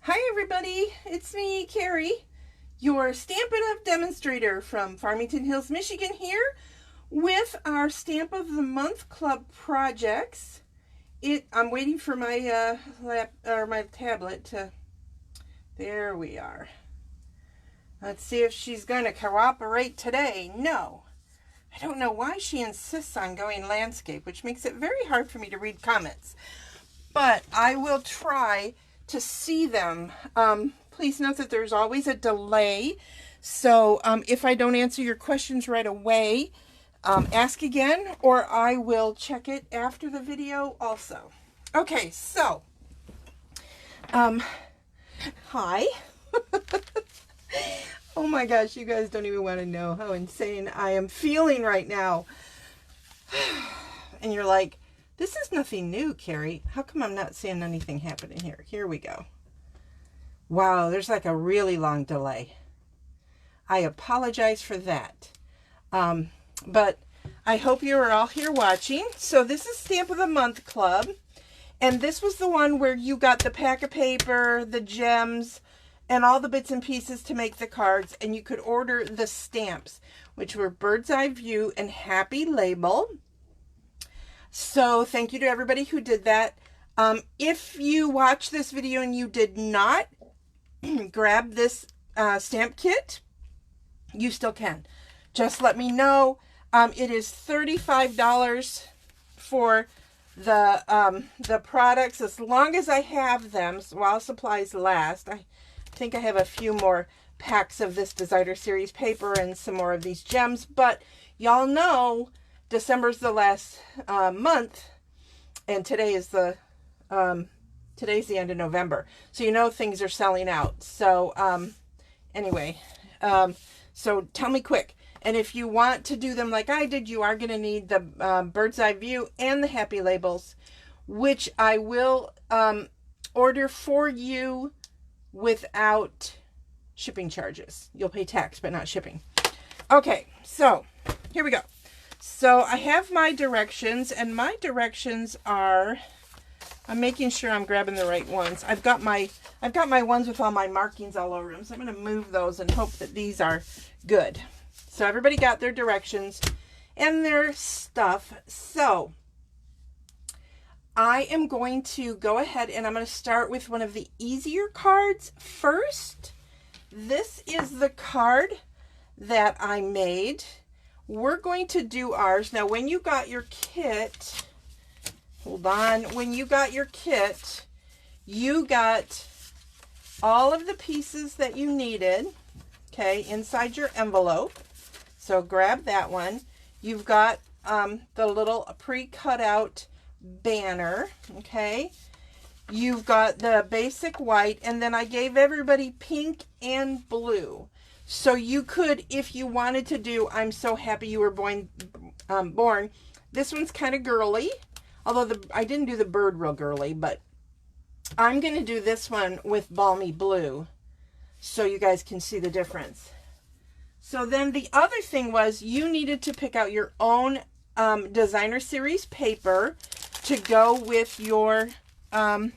Hi everybody, it's me, Carrie, your Stampin' Up! Demonstrator from Farmington Hills, Michigan here with our Stamp of the Month Club projects. I'm waiting for my my tablet to, there we are. Let's see if she's going to cooperate today. No. I don't know why she insists on going landscape, which makes it very hard for me to read comments. But I will try to see them. Please note that there's always a delay. So if I don't answer your questions right away, ask again, or I will check it after the video also. Okay, so, hi. Oh my gosh, you guys don't even want to know how insane I am feeling right now. And you're like, this is nothing new, Carrie. How come I'm not seeing anything happening here? Here we go. Wow, there's like a really long delay. I apologize for that. But I hope you are all here watching. So this is Stamp of the Month Club. And this was the one where you got the pack of paper, the gems, and all the bits and pieces to make the cards. And you could order the stamps, which were Bird's Eye View and Happy Label. So thank you to everybody who did that. If you watch this video and you did not grab this stamp kit, you still can. Just let me know. It is $35 for the products, as long as I have them, while supplies last. I think I have a few more packs of this Designer Series paper and some more of these gems, but y'all know December's the last month, and today is today's the end of November, so you know things are selling out. So anyway, so tell me quick. And if you want to do them like I did, you are going to need the Bird's Eye View and the Happy Labels, which I will order for you without shipping charges. You'll pay tax, but not shipping. Okay, so here we go. So I have my directions, and my directions are, I'm making sure I'm grabbing the right ones. I've got my ones with all my markings all over them, so I'm going to move those and hope that these are good. So everybody got their directions and their stuff. So I am going to go ahead and I'm going to start with one of the easier cards first. This is the card that I made. We're going to do ours. Now, when you got your kit, hold on, when you got your kit, you got all of the pieces that you needed, okay, inside your envelope. So grab that one. You've got the little pre-cut out banner, okay. You've got the basic white, and then I gave everybody pink and blue. So you could, if you wanted to do, I'm so happy you were born. This one's kind of girly, although I didn't do the bird real girly, but I'm going to do this one with balmy blue so you guys can see the difference. So then the other thing was you needed to pick out your own Designer Series paper to go with your card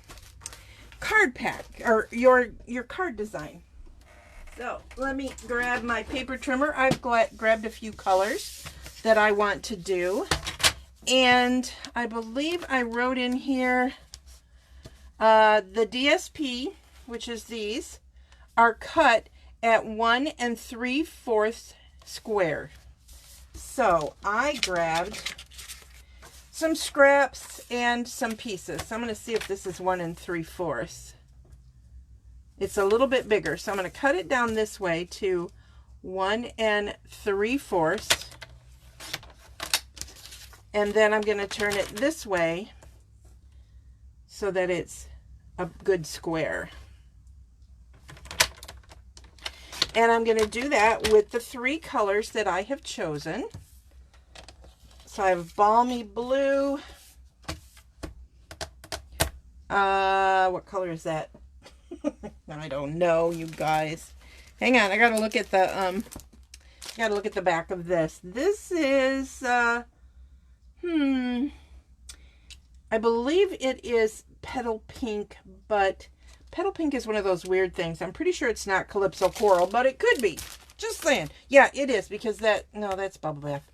pack, or your card design. So let me grab my paper trimmer. I've grabbed a few colors that I want to do. And I believe I wrote in here the DSP, which is these, are cut at 1 3/4 square. So I grabbed some scraps and some pieces. So I'm going to see if this is 1 3/4. It's a little bit bigger, so I'm going to cut it down this way to 1 3/4. And then I'm going to turn it this way so that it's a good square. And I'm going to do that with the 3 colors that I have chosen. So I have balmy blue. What color is that? I don't know, you guys. Hang on, I gotta look at the back of this. This is I believe it is petal pink, but Petal pink is one of those weird things. I'm pretty sure it's not Calypso Coral, but it could be. Just saying. Yeah, it is, because no, that's bubble bath.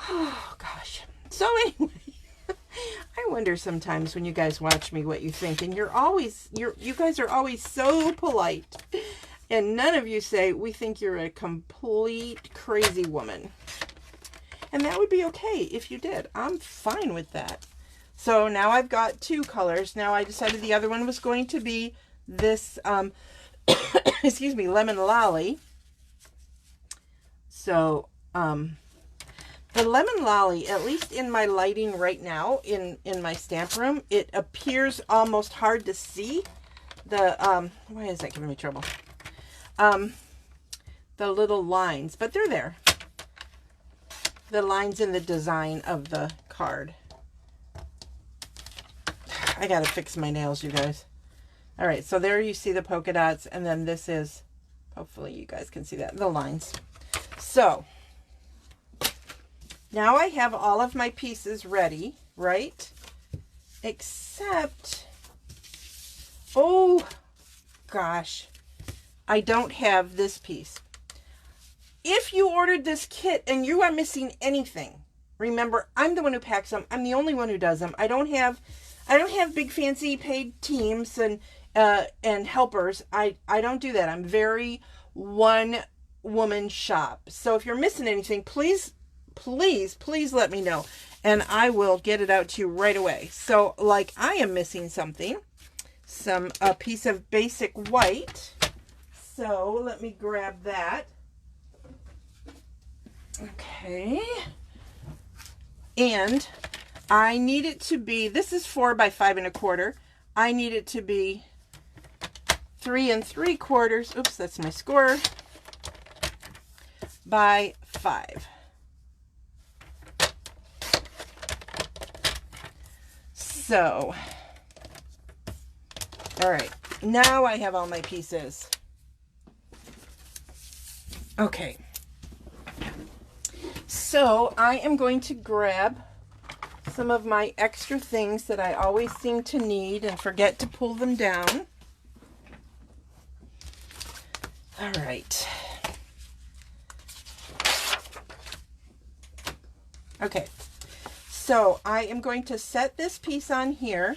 Oh, gosh. So anyway, I wonder sometimes when you guys watch me what you think, and you guys are always so polite, and none of you say, we think you're a complete crazy woman. And that would be okay if you did. I'm fine with that. So now I've got 2 colors. Now I decided the other one was going to be this, excuse me, Lemon Lolly. So, the Lemon Lolly, at least in my lighting right now in my stamp room, it appears almost hard to see. Why is that giving me trouble? The little lines, but they're there. The lines in the design of the card. I gotta fix my nails, you guys. All right, so there you see the polka dots, and then this is, hopefully you guys can see that, the lines. So, now I have all of my pieces ready, right? Except, oh gosh, I don't have this piece. If you ordered this kit and you are missing anything, remember, I'm the one who packs them. I'm the only one who does them. I don't have big fancy paid teams and helpers. I don't do that. I'm very one woman shop. So if you're missing anything, please let me know, and I will get it out to you right away. So like I am missing something, a piece of basic white. So let me grab that. Okay. And I need it to be, this is 4 by 5 1/4. I need it to be 3 3/4. Oops, that's my score. By 5. So, all right, now I have all my pieces. Okay. So I am going to grab some of my extra things that I always seem to need and forget to pull them down. All right. Okay. So I am going to set this piece on here,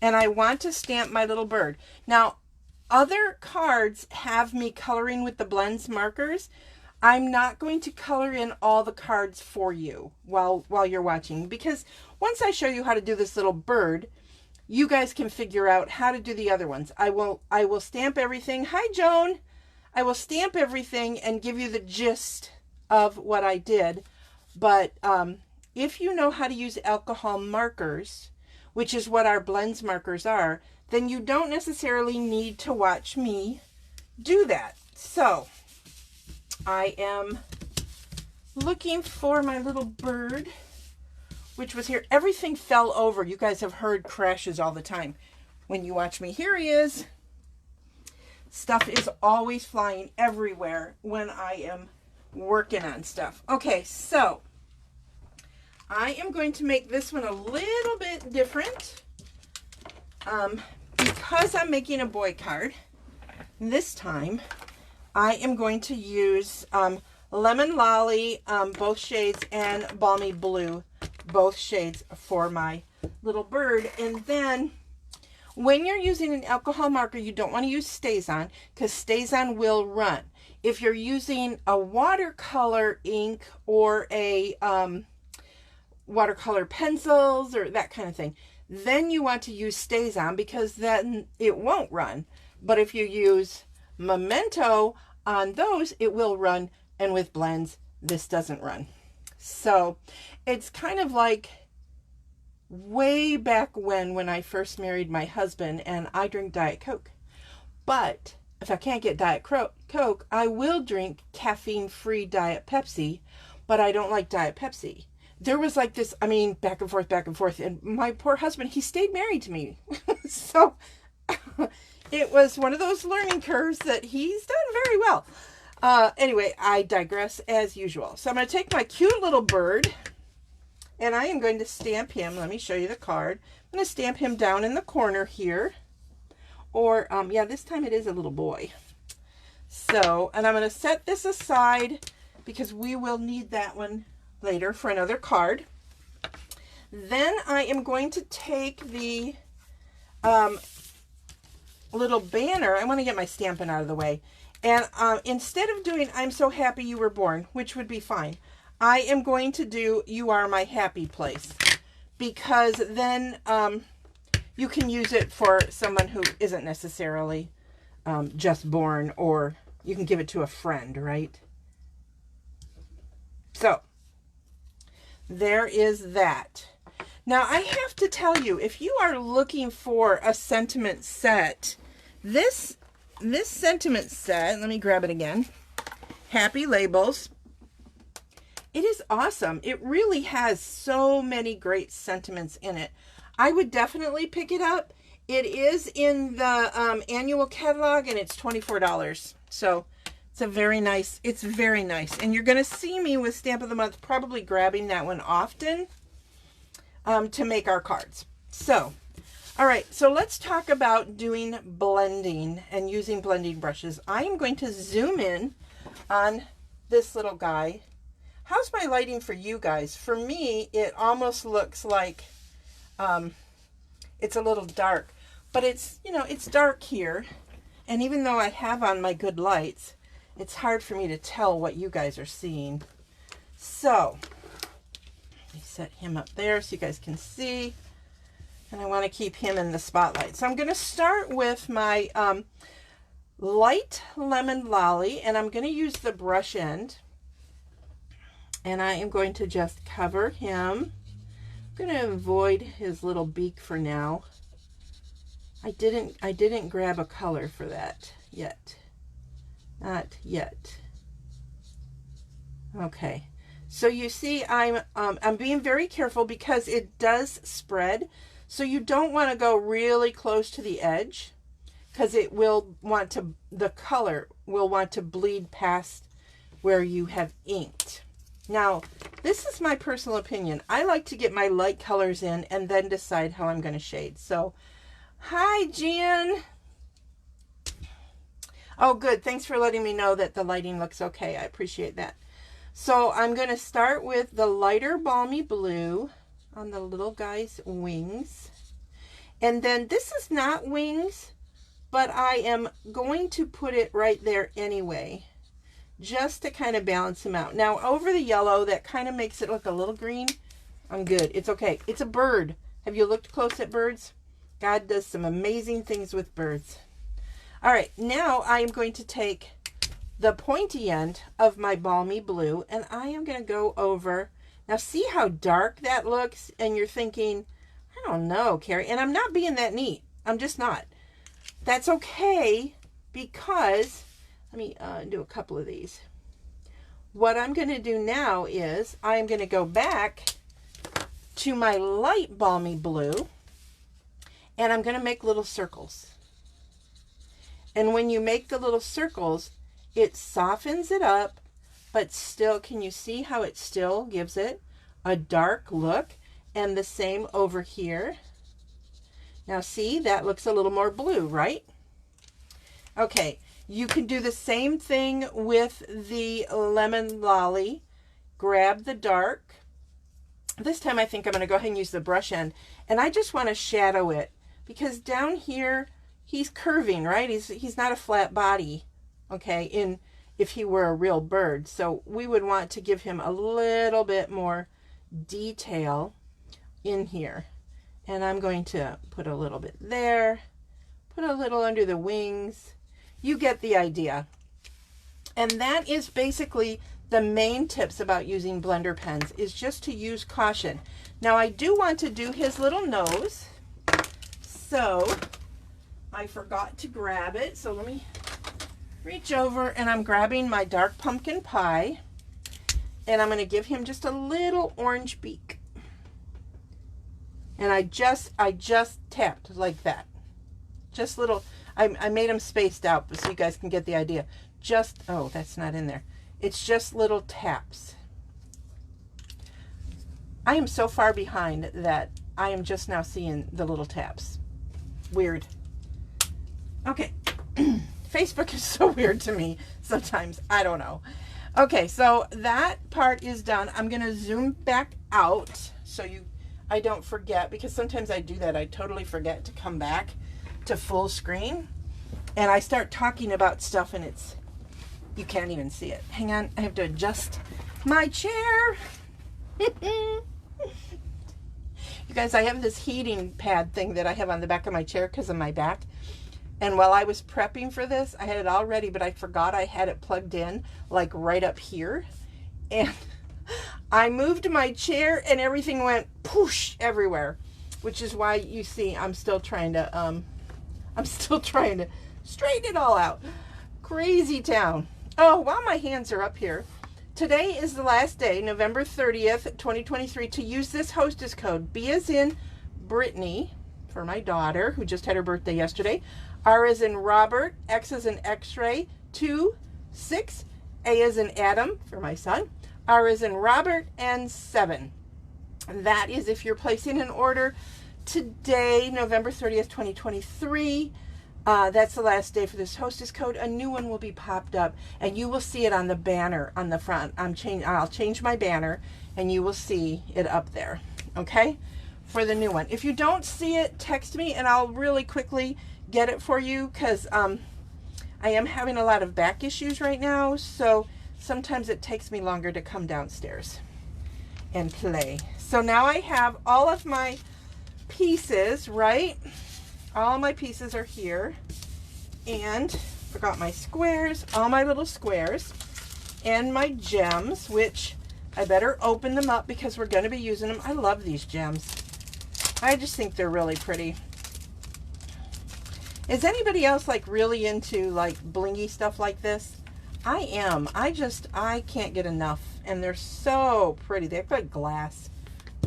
and I want to stamp my little bird. Now, other cards have me coloring with the blends markers. I'm not going to color in all the cards for you while you're watching, because once I show you how to do this little bird, you guys can figure out how to do the other ones. I will stamp everything. Hi, Joan. I will stamp everything and give you the gist of what I did. But if you know how to use alcohol markers, which is what our blends markers are, then you don't necessarily need to watch me do that. So I am looking for my little bird, which was here. Everything fell over. You guys have heard crashes all the time when you watch me. Here he is. Stuff is always flying everywhere when I am working on stuff. Okay, so I am going to make this one a little bit different because I'm making a boy card. This time I am going to use Lemon Lolly, both shades, and Balmy Blue, both shades, for my little bird. And then when you're using an alcohol marker, you don't want to use StazOn, because StazOn will run. If you're using a watercolor ink or a watercolor pencils or that kind of thing, then you want to use StazOn, because then it won't run. But if you use Memento on those, it will run, and with blends, this doesn't run. So it's kind of like way back when I first married my husband, and I drink Diet Coke. But if I can't get Diet Coke, I will drink caffeine-free Diet Pepsi, but I don't like Diet Pepsi. There was like this, I mean, back and forth, and my poor husband, he stayed married to me. So it was one of those learning curves that he's done very well. Anyway, I digress as usual. So I'm going to take my cute little bird, and I am going to stamp him. Let me show you the card. I'm going to stamp him down in the corner here. Or, yeah, this time it is a little boy. So, and I'm going to set this aside because we will need that one later for another card. Then I am going to take the little banner. I want to get my Stampin' out of the way. And instead of doing I'm so happy you were born, which would be fine, I am going to do you are my happy place. Because then you can use it for someone who isn't necessarily just born, or you can give it to a friend, right? So, there is that. Now, I have to tell you, if you are looking for a sentiment set, this sentiment set, let me grab it again, Happy Labels, it is awesome. It really has so many great sentiments in it. I would definitely pick it up. It is in the annual catalog, and it's $24. So it's very nice. And you're going to see me with Stamp of the Month probably grabbing that one often to make our cards. So, all right. So let's talk about doing blending and using blending brushes. I am going to zoom in on this little guy. How's my lighting for you guys? For me, it almost looks like it's a little dark, but it's, you know, it's dark here. And even though I have on my good lights, it's hard for me to tell what you guys are seeing. So let me set him up there so you guys can see. And I want to keep him in the spotlight. So I'm going to start with my light lemon lolly, and I'm going to use the brush end. And I am going to just cover him. I'm going to avoid his little beak for now. I didn't grab a color for that yet. Not yet. Okay. So you see, I'm being very careful because it does spread. So you don't want to go really close to the edge, because it will want to, the color will want to bleed past where you have inked. Now, this is my personal opinion. I like to get my light colors in and then decide how I'm going to shade. So, hi, Jen. Oh, good. Thanks for letting me know that the lighting looks okay. I appreciate that. So, I'm going to start with the lighter balmy blue on the little guy's wings. And then this is not wings, but I am going to put it right there anyway, just to kind of balance him out. Now, over the yellow, that kind of makes it look a little green. I'm good. It's okay. It's a bird. Have you looked close at birds? God does some amazing things with birds. All right, now I am going to take the pointy end of my balmy blue, and I am going to go over. Now, see how dark that looks? And you're thinking, I don't know, Carrie. And I'm not being that neat. I'm just not. That's okay, because let me do a couple of these. What I'm going to do now is I'm going to go back to my light balmy blue, and I'm going to make little circles. And when you make the little circles, it softens it up, but still, can you see how it still gives it a dark look? And the same over here. Now see, that looks a little more blue, right? Okay. You can do the same thing with the lemon lolly. Grab the dark. This time I think I'm going to go ahead and use the brush end. And I just want to shadow it, because down here he's curving, right? He's not a flat body, okay, if he were a real bird. So we would want to give him a little bit more detail in here. And I'm going to put a little bit there, put a little under the wings. You get the idea. And that is basically the main tips about using blender pens, is just to use caution. Now I do want to do his little nose. So I forgot to grab it. So let me reach over, and I'm grabbing my dark pumpkin pie, and I'm going to give him just a little orange beak. And I just tapped like that. Just little, I made them spaced out so you guys can get the idea. Just, oh, that's not in there. It's just little taps. I am so far behind that I am just now seeing the little taps. Weird. Okay. Facebook is so weird to me sometimes. I don't know. Okay, so that part is done. I'm going to zoom back out so I don't forget, because sometimes I do that. I totally forget to come back to full screen. And I start talking about stuff and you can't even see it. Hang on, I have to adjust my chair. You guys, I have this heating pad thing that I have on the back of my chair because of my back. And while I was prepping for this, I had it all ready, but I forgot I had it plugged in, like right up here. And I moved my chair and everything went poosh everywhere, which is why you see I'm still trying to straighten it all out. Crazy town. Oh, while my hands are up here, today is the last day, November 30th, 2023, to use this hostess code. B as in Brittany, for my daughter, who just had her birthday yesterday. R as in Robert, X as in X-ray, 26, A as in Adam, for my son, R as in Robert, and 7. And that is if you're placing an order today, November 30th, 2023. That's the last day for this hostess code. A new one will be popped up, and you will see it on the banner on the front. I'll change my banner, and you will see it up there, okay, for the new one. If you don't see it, text me, and I'll really quickly get it for you, because I am having a lot of back issues right now, so sometimes it takes me longer to come downstairs and play. So now I have all of my pieces, right? All my pieces are here, and forgot my squares, all my little squares, and my gems, which I better open them up because we're going to be using them. I love these gems. I just think they're really pretty. Is anybody else like really into like blingy stuff like this? I am. I can't get enough, and they're so pretty. They look like glass.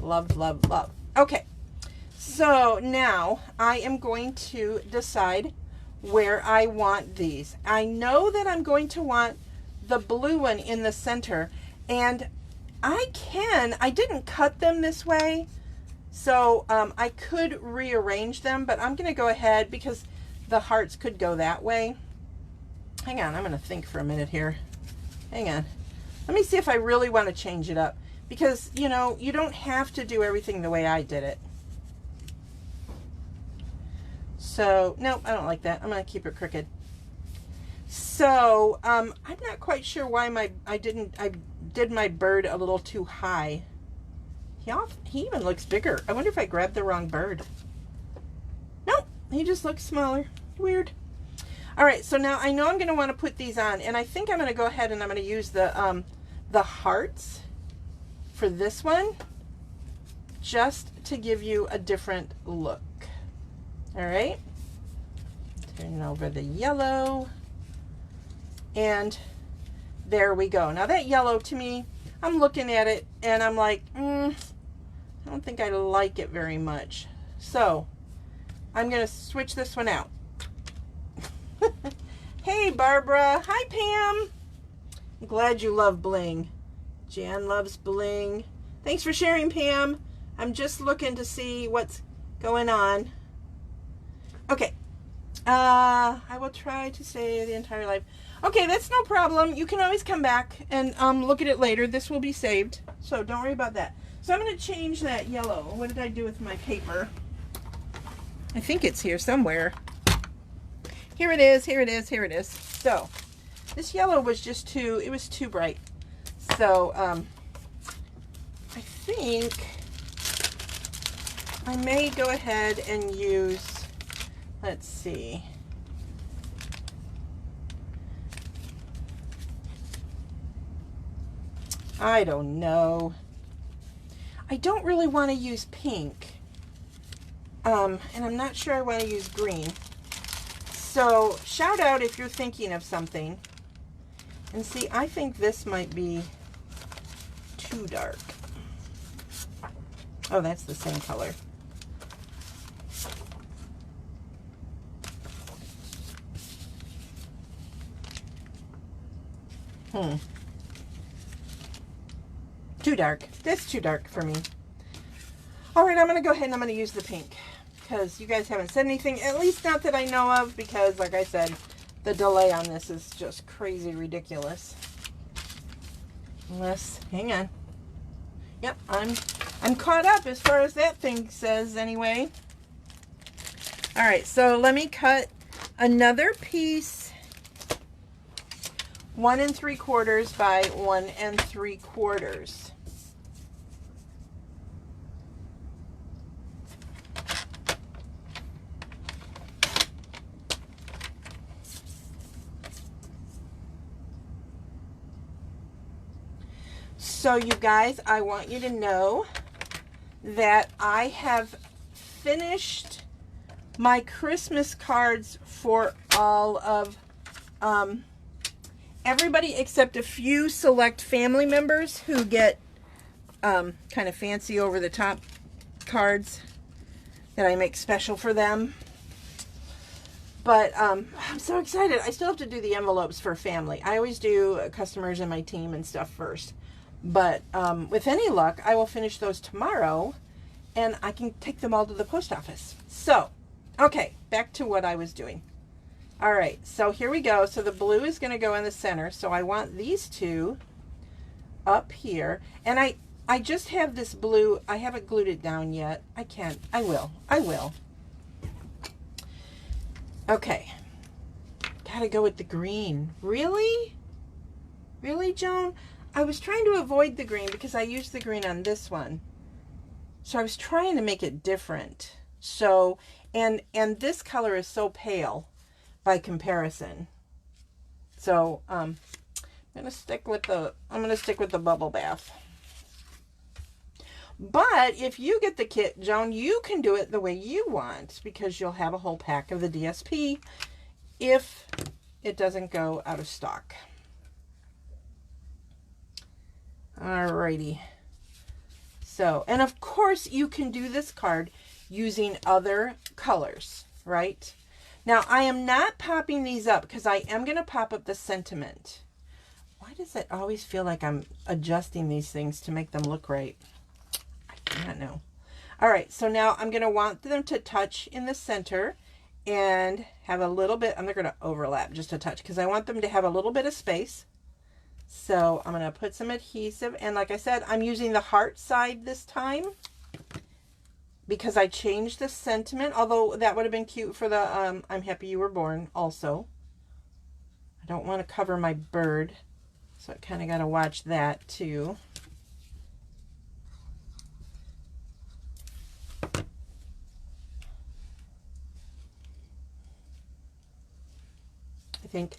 Love, love, love. Okay. So now I am going to decide where I want these. I know that I'm going to want the blue one in the center, and I didn't cut them this way, so I could rearrange them, but I'm going to go ahead because the hearts could go that way. Hang on, I'm going to think for a minute here. Hang on. Let me see if I really want to change it up, because, you know, you don't have to do everything the way I did it. So, nope, I don't like that. I'm going to keep it crooked. So, I'm not quite sure why I did my bird a little too high. He even looks bigger. I wonder if I grabbed the wrong bird. Nope, he just looks smaller. Weird. All right, so now I know I'm going to want to put these on, and I think I'm going to go ahead and I'm going to use the hearts for this one, just to give you a different look. All right, turn over the yellow, and there we go. Now that yellow, to me, I'm looking at it and I'm like, I don't think I like it very much. So I'm going to switch this one out. Hey, Barbara. Hi, Pam. I'm glad you love bling. Jan loves bling. Thanks for sharing, Pam. I'm just looking to see what's going on. Okay. I will try to stay the entire life. Okay, that's no problem. You can always come back and look at it later. This will be saved, so don't worry about that. So I'm going to change that yellow. What did I do with my paper? I think it's here somewhere. Here it is, here it is, here it is. So this yellow was just too bright. So I think I may go ahead and use, let's see. I don't know. I don't really want to use pink. And I'm not sure I want to use green. So shout out if you're thinking of something. And see, I think this might be too dark. Oh, that's the same color. Too dark. That's too dark for me. All right, I'm going to go ahead and I'm going to use the pink, because you guys haven't said anything, at least not that I know of, because like I said, the delay on this is just crazy ridiculous. Unless, hang on. Yep, I'm caught up as far as that thing says anyway. All right, so let me cut another piece, 1 3/4 by 1 3/4. So you guys, I want you to know that I have finished my Christmas cards for all of everybody except a few select family members who get kind of fancy over the top cards that I make special for them. But I'm so excited. I still have to do the envelopes for family. I always do customers and my team and stuff first. But with any luck, I will finish those tomorrow and I can take them all to the post office. So, okay, back to what I was doing. All right, so here we go. So the blue is going to go in the center. So I want these two up here. And I just have this blue. I haven't glued it down yet. I can't. I will. Okay. Gotta go with the green. Really? Really, Joan? I was trying to avoid the green because I used the green on this one. So I was trying to make it different. So, and this color is so pale by comparison. So, I'm going to stick with the bubble bath. But if you get the kit, Joan, you can do it the way you want because you'll have a whole pack of the DSP if it doesn't go out of stock. Alrighty. So, and of course you can do this card using other colors, right? Now, I am not popping these up because I am going to pop up the sentiment. Why does it always feel like I'm adjusting these things to make them look right? I do not know. All right, so now I'm going to want them to touch in the center and have a little bit, I'm not going to overlap just a touch because I want them to have a little bit of space. So I'm going to put some adhesive, and like I said, I'm using the heart side this time because I changed the sentiment, although that would have been cute for the I'm happy you were born also. I don't want to cover my bird, so I kind of got to watch that too. I think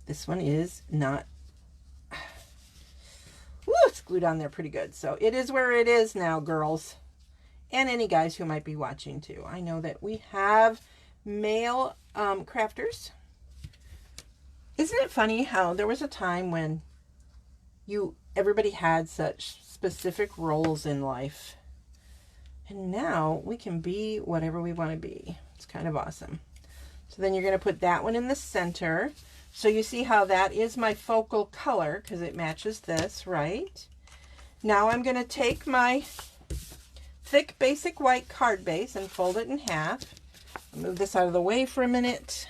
this one is not. Woo, it's glued on there pretty good. So it is where it is now, girls. And any guys who might be watching too. I know that we have male crafters. Isn't it funny how there was a time when everybody had such specific roles in life. And now we can be whatever we want to be. It's kind of awesome. So then you're going to put that one in the center. So you see how that is my focal color because it matches this, right? Now I'm going to take my thick basic white card base and fold it in half. I'll move this out of the way for a minute.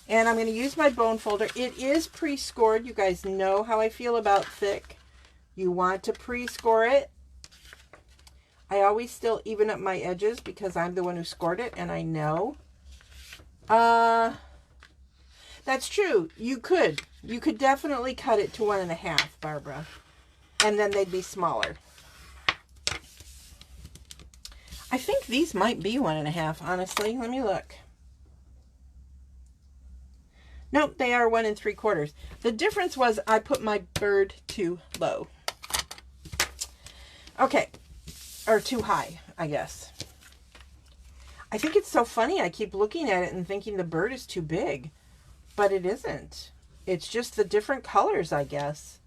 And I'm going to use my bone folder. It is pre-scored. You guys know how I feel about thick. You want to pre-score it. I always still even up my edges because I'm the one who scored it and I know. That's true. You could definitely cut it to 1.5, Barbara. And then they'd be smaller. I think these might be 1.5, honestly. Let me look. Nope, they are 1 3/4. The difference was I put my bird too low. Okay. Or too high, I guess. I think it's so funny. I keep looking at it and thinking the bird is too big. But it isn't. It's just the different colors, I guess.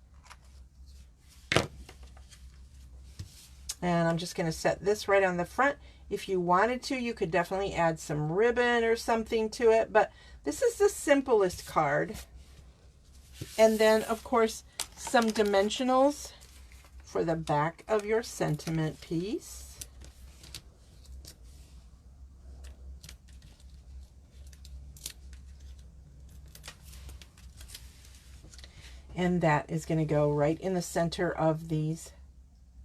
And I'm just going to set this right on the front. If you wanted to, you could definitely add some ribbon or something to it. But this is the simplest card. And then, of course, some dimensionals for the back of your sentiment piece. And that is going to go right in the center of these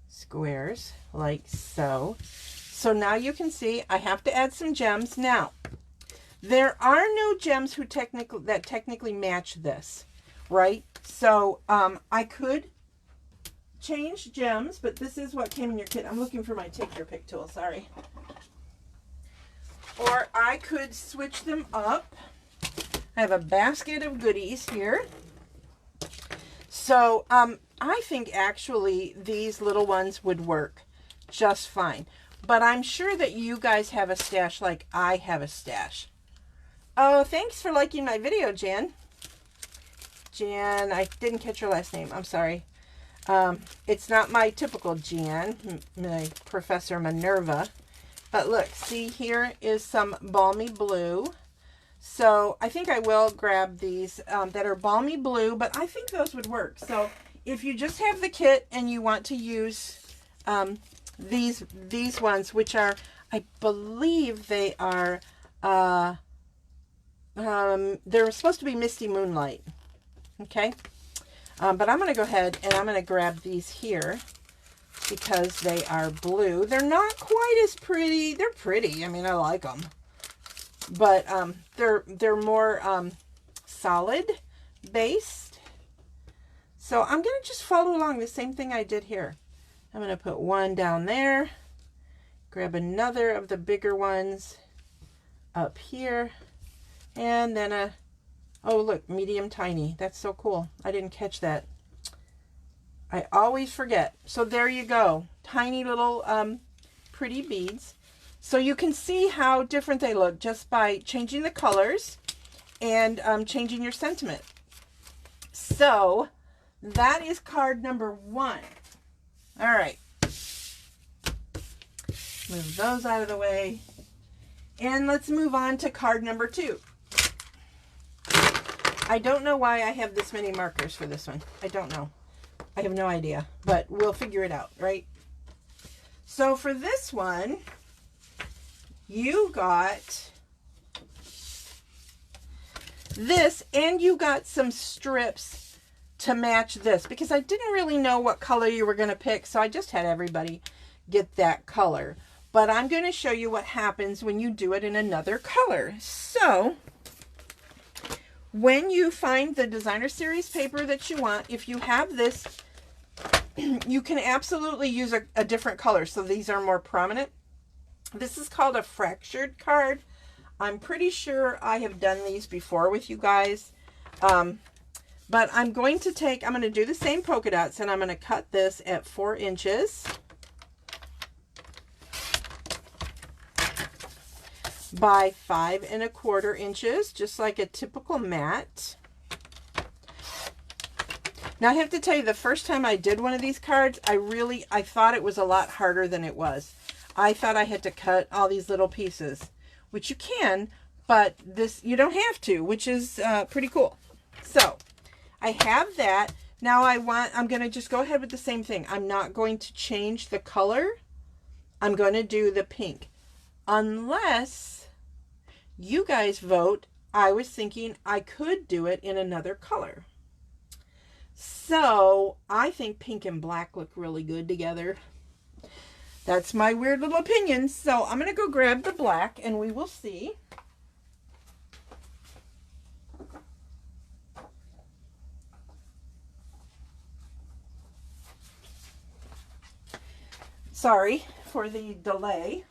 squares, like so. So now you can see I have to add some gems. Now, there are no gems that technically match this, right? So I could change gems, but this is what came in your kit. I'm looking for my take your pick tool, sorry. Or I could switch them up. I have a basket of goodies here. So I think actually these little ones would work just fine. But I'm sure that you guys have a stash like I have a stash. Oh, thanks for liking my video, Jan. Jan, I didn't catch your last name. I'm sorry. It's not my typical Jan, my Professor Minerva. But look, see, here is some balmy blue. So I think I will grab these that are balmy blue, but I think those would work. So if you just have the kit and you want to use these ones, which are, I believe they are, they're supposed to be Misty Moonlight. Okay. But I'm going to go ahead and I'm going to grab these here because they are blue. They're not quite as pretty. They're pretty. I mean, I like them. But they're more solid based. So I'm going to just follow along the same thing I did here. I'm going to put one down there. Grab another of the bigger ones up here. And then oh, look, medium tiny. That's so cool. I didn't catch that. I always forget. So there you go. Tiny little pretty beads. So you can see how different they look just by changing the colors and changing your sentiment. So that is card number 1. All right. Move those out of the way. And let's move on to card number 2. I don't know why I have this many markers for this one. I don't know. I have no idea, but we'll figure it out, right? So for this one, you got this, and you got some strips to match this, because I didn't really know what color you were going to pick, so I just had everybody get that color. But I'm going to show you what happens when you do it in another color. So when you find the designer series paper that you want, if you have this, you can absolutely use a different color. So these are more prominent. This is called a fractured card. I'm pretty sure I have done these before with you guys. But I'm going to do the same polka dots, and I'm going to cut this at 4 inches by 5 1/4 inches, just like a typical mat. Now I have to tell you, the first time I did one of these cards, I thought it was a lot harder than it was. I thought I had to cut all these little pieces, which you can, but this you don't have to, which is pretty cool. So I have that. Now I'm going to just go ahead with the same thing. I'm not going to change the color. I'm going to do the pink. Unless you guys vote. I was thinking I could do it in another color. So I think pink and black look really good together. That's my weird little opinion. So I'm going to go grab the black and we will see. Sorry for the delay.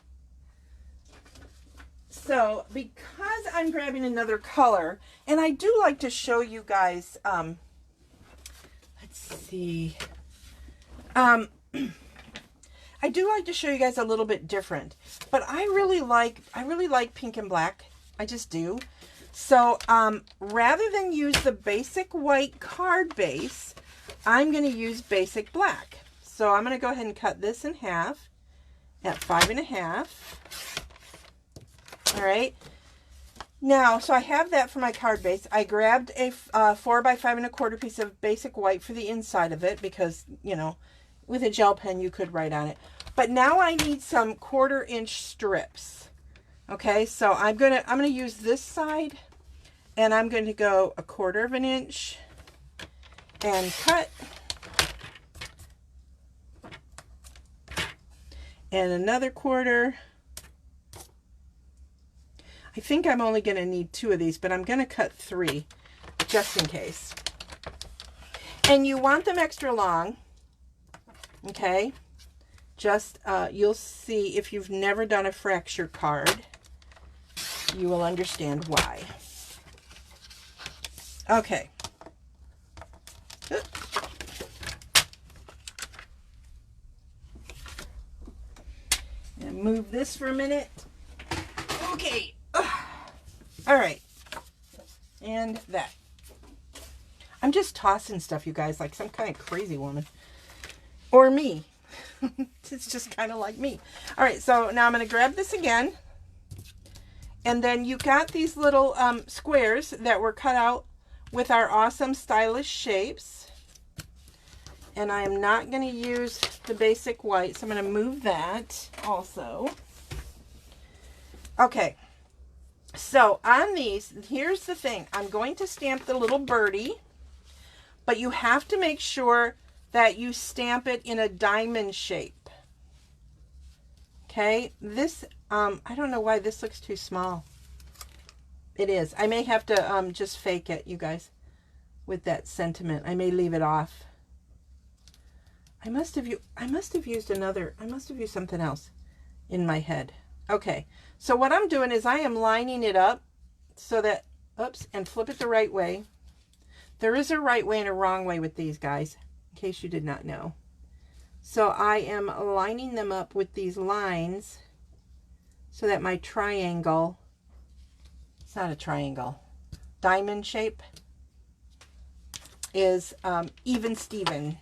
So because I'm grabbing another color, and I do like to show you guys, let's see. I do like to show you guys a little bit different, but I really like pink and black. I just do. So rather than use the basic white card base, I'm going to use basic black. So I'm going to go ahead and cut this in half at 5 1/2. All right. Now, so I have that for my card base. I grabbed a 4 by 5 1/4 piece of basic white for the inside of it because, you know, with a gel pen you could write on it. But now I need some 1/4 inch strips. Okay, so I'm gonna use this side, and I'm going to go 1/4 inch, and cut. And another quarter. I think I'm only going to need 2 of these, but I'm going to cut 3 just in case. And you want them extra long, okay? Just, you'll see if you've never done a fracture card, you will understand why. Okay. And move this for a minute. Okay. All right. And that. I'm just tossing stuff, you guys, like some kind of crazy woman. Or me. It's just kind of like me. All right, so now I'm going to grab this again. And then you got these little squares that were cut out with our awesome stylish shapes. And I am not going to use the basic white, so I'm going to move that also. Okay. So on these, here's the thing. I'm going to stamp the little birdie, but you have to make sure that you stamp it in a diamond shape. Okay, this, I don't know why this looks too small. It is. I may have to just fake it, you guys, with that sentiment. I may leave it off. I must have used something else in my head. Okay, so what I'm doing is I am lining it up so that, oops, and flip it the right way. There is a right way and a wrong way with these, guys, in case you did not know. So I am lining them up with these lines so that my triangle, it's not a triangle, diamond shape is even Steven.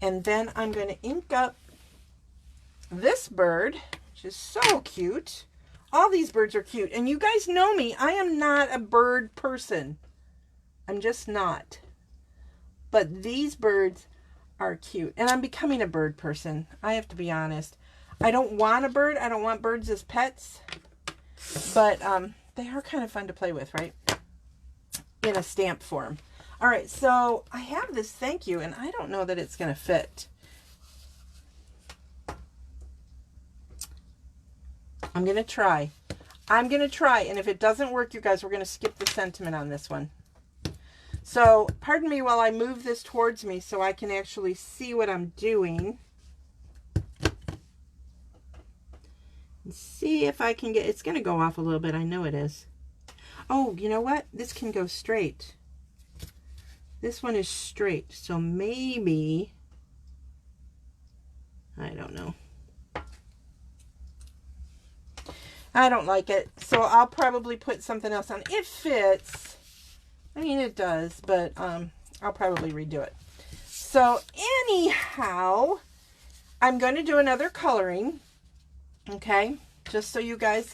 And then I'm going to ink up this bird, which is so cute. All these birds are cute. And you guys know me. I am not a bird person. I'm just not. But these birds are cute. And I'm becoming a bird person. I have to be honest. I don't want a bird. I don't want birds as pets. But they are kind of fun to play with, right? In a stamp form. All right, so I have this thank you, and I don't know that it's going to fit. I'm going to try. And if it doesn't work, you guys, we're going to skip the sentiment on this one. So, pardon me while I move this towards me so I can actually see what I'm doing. And see if I can get, it's going to go off a little bit. I know it is. Oh, you know what? This can go straight. This one is straight, so maybe, I don't know. I don't like it, so I'll probably put something else on. It fits. I mean, it does, but I'll probably redo it. So anyhow, I'm going to do another coloring, okay, just so you guys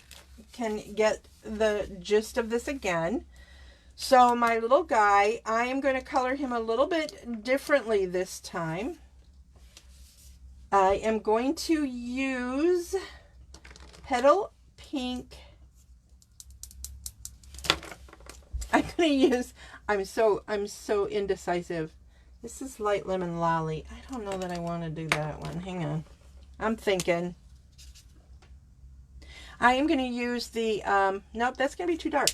can get the gist of this again. So my little guy, I am going to color him a little bit differently this time. I am going to use Petal Pink. I'm going to use, I'm so indecisive. This is Light Lemon Lolly. I don't know that I want to do that one. Hang on. I'm thinking. I am going to use the, nope, that's going to be too dark.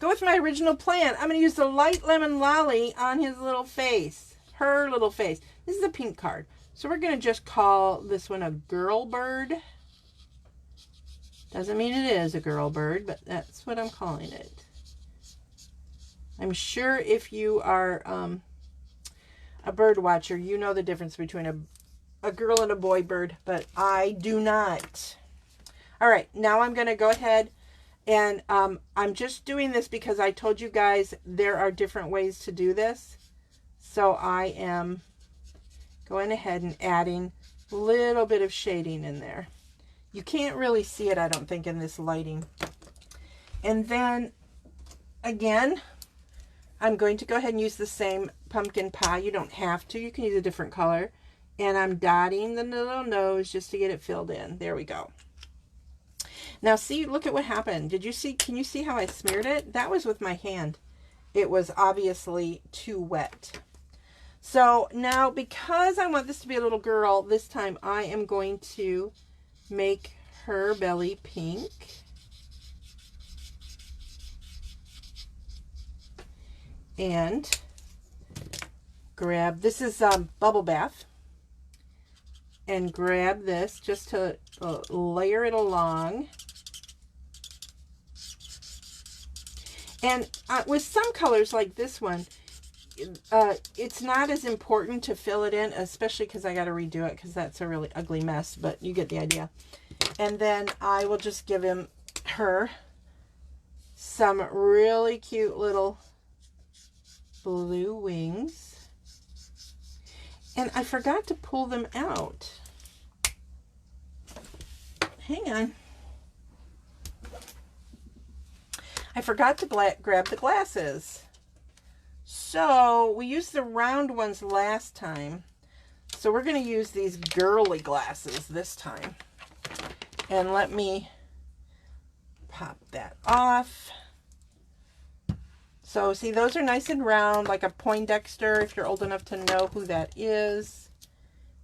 Go with my original plan. I'm going to use the Light Lemon Lolly on his little face. Her little face. This is a pink card. So we're going to just call this one a girl bird. Doesn't mean it is a girl bird, but that's what I'm calling it. I'm sure if you are a bird watcher, you know the difference between a girl and a boy bird, but I do not. All right, now I'm going to go ahead and I'm just doing this because I told you guys there are different ways to do this. So I am going ahead and adding a little bit of shading in there. You can't really see it, I don't think, in this lighting. And then, again, I'm going to go ahead and use the same pumpkin pie. You don't have to. You can use a different color. And I'm dotting the little nose just to get it filled in. There we go. Now see, look at what happened. Did you see, can you see how I smeared it? That was with my hand. it was obviously too wet. So now, because I want this to be a little girl, this time I am going to make her belly pink. And grab, this is Bubble Bath. And grab this just to layer it along. And with some colors like this one, it's not as important to fill it in, especially because I got to redo it because that's a really ugly mess, but you get the idea. And then I will just give her some really cute little blue wings. And I forgot to pull them out. Hang on. I forgot to grab the glasses. So we used the round ones last time. So we're going to use these girly glasses this time. And let me pop that off. So see, those are nice and round, like a Poindexter, if you're old enough to know who that is.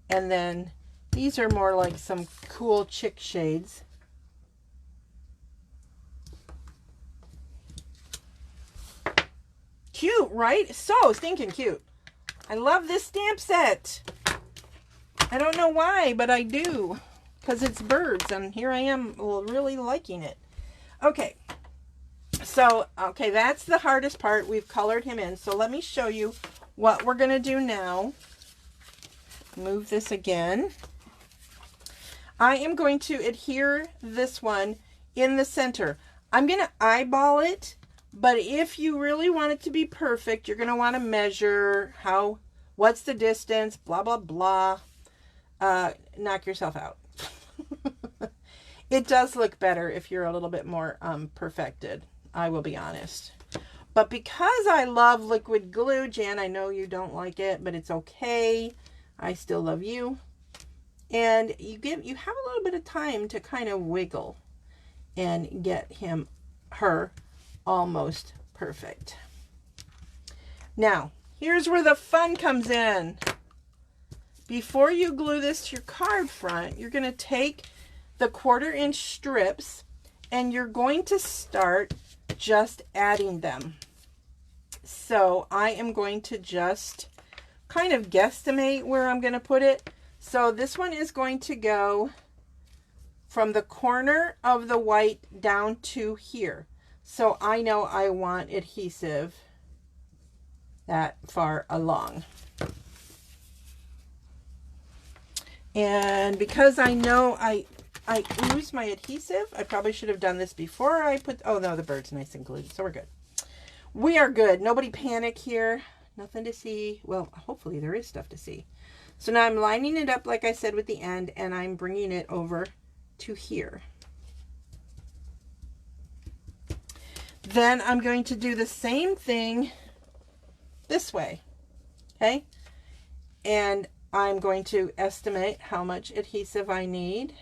And then these are more like some cool chick shades. Cute, right? So stinking cute. I love this stamp set. I don't know why, but I do. Because it's birds, and here I am really liking it. Okay. So, okay, that's the hardest part. We've colored him in. So let me show you what we're going to do now. Move this again. I am going to adhere this one in the center. I'm going to eyeball it, but if you really want it to be perfect, you're going to want to measure what's the distance, blah, blah, blah. Knock yourself out. It does look better if you're a little bit more perfected. I will be honest. But because I love liquid glue, Jan, I know you don't like it, but it's okay. I still love you. And you have a little bit of time to kind of wiggle and get her almost perfect. Now, here's where the fun comes in. Before you glue this to your card front, you're going to take the 1/4 inch strips and you're going to start just adding them. So I am going to just kind of guesstimate where I'm going to put it. So this one is going to go from the corner of the white down to here. So I know I want adhesive that far along. And because I know I ooze my adhesive, I probably should have done this before I put, oh no, the bird's nice and glued, so we're good. We are good. Nobody panic here. Nothing to see. Well, hopefully there is stuff to see. So now I'm lining it up, like I said, with the end, and I'm bringing it over to here. Then I'm going to do the same thing this way, okay? And I'm going to estimate how much adhesive I need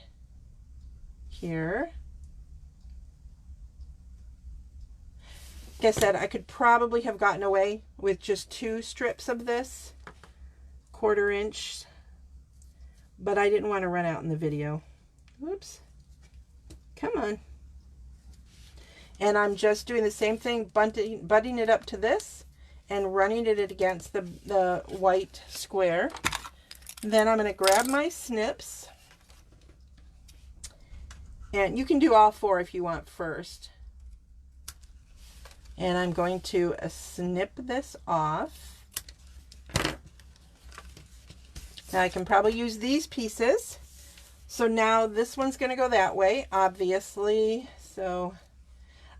here. Like I said, I could probably have gotten away with just 2 strips of this 1/4 inch, but I didn't want to run out in the video. Whoops. Come on. And I'm just doing the same thing, butting it up to this and running it against the white square. Then I'm going to grab my snips. And you can do all 4 if you want first. And I'm going to snip this off. Now I can probably use these pieces. So now this one's going to go that way, obviously. So,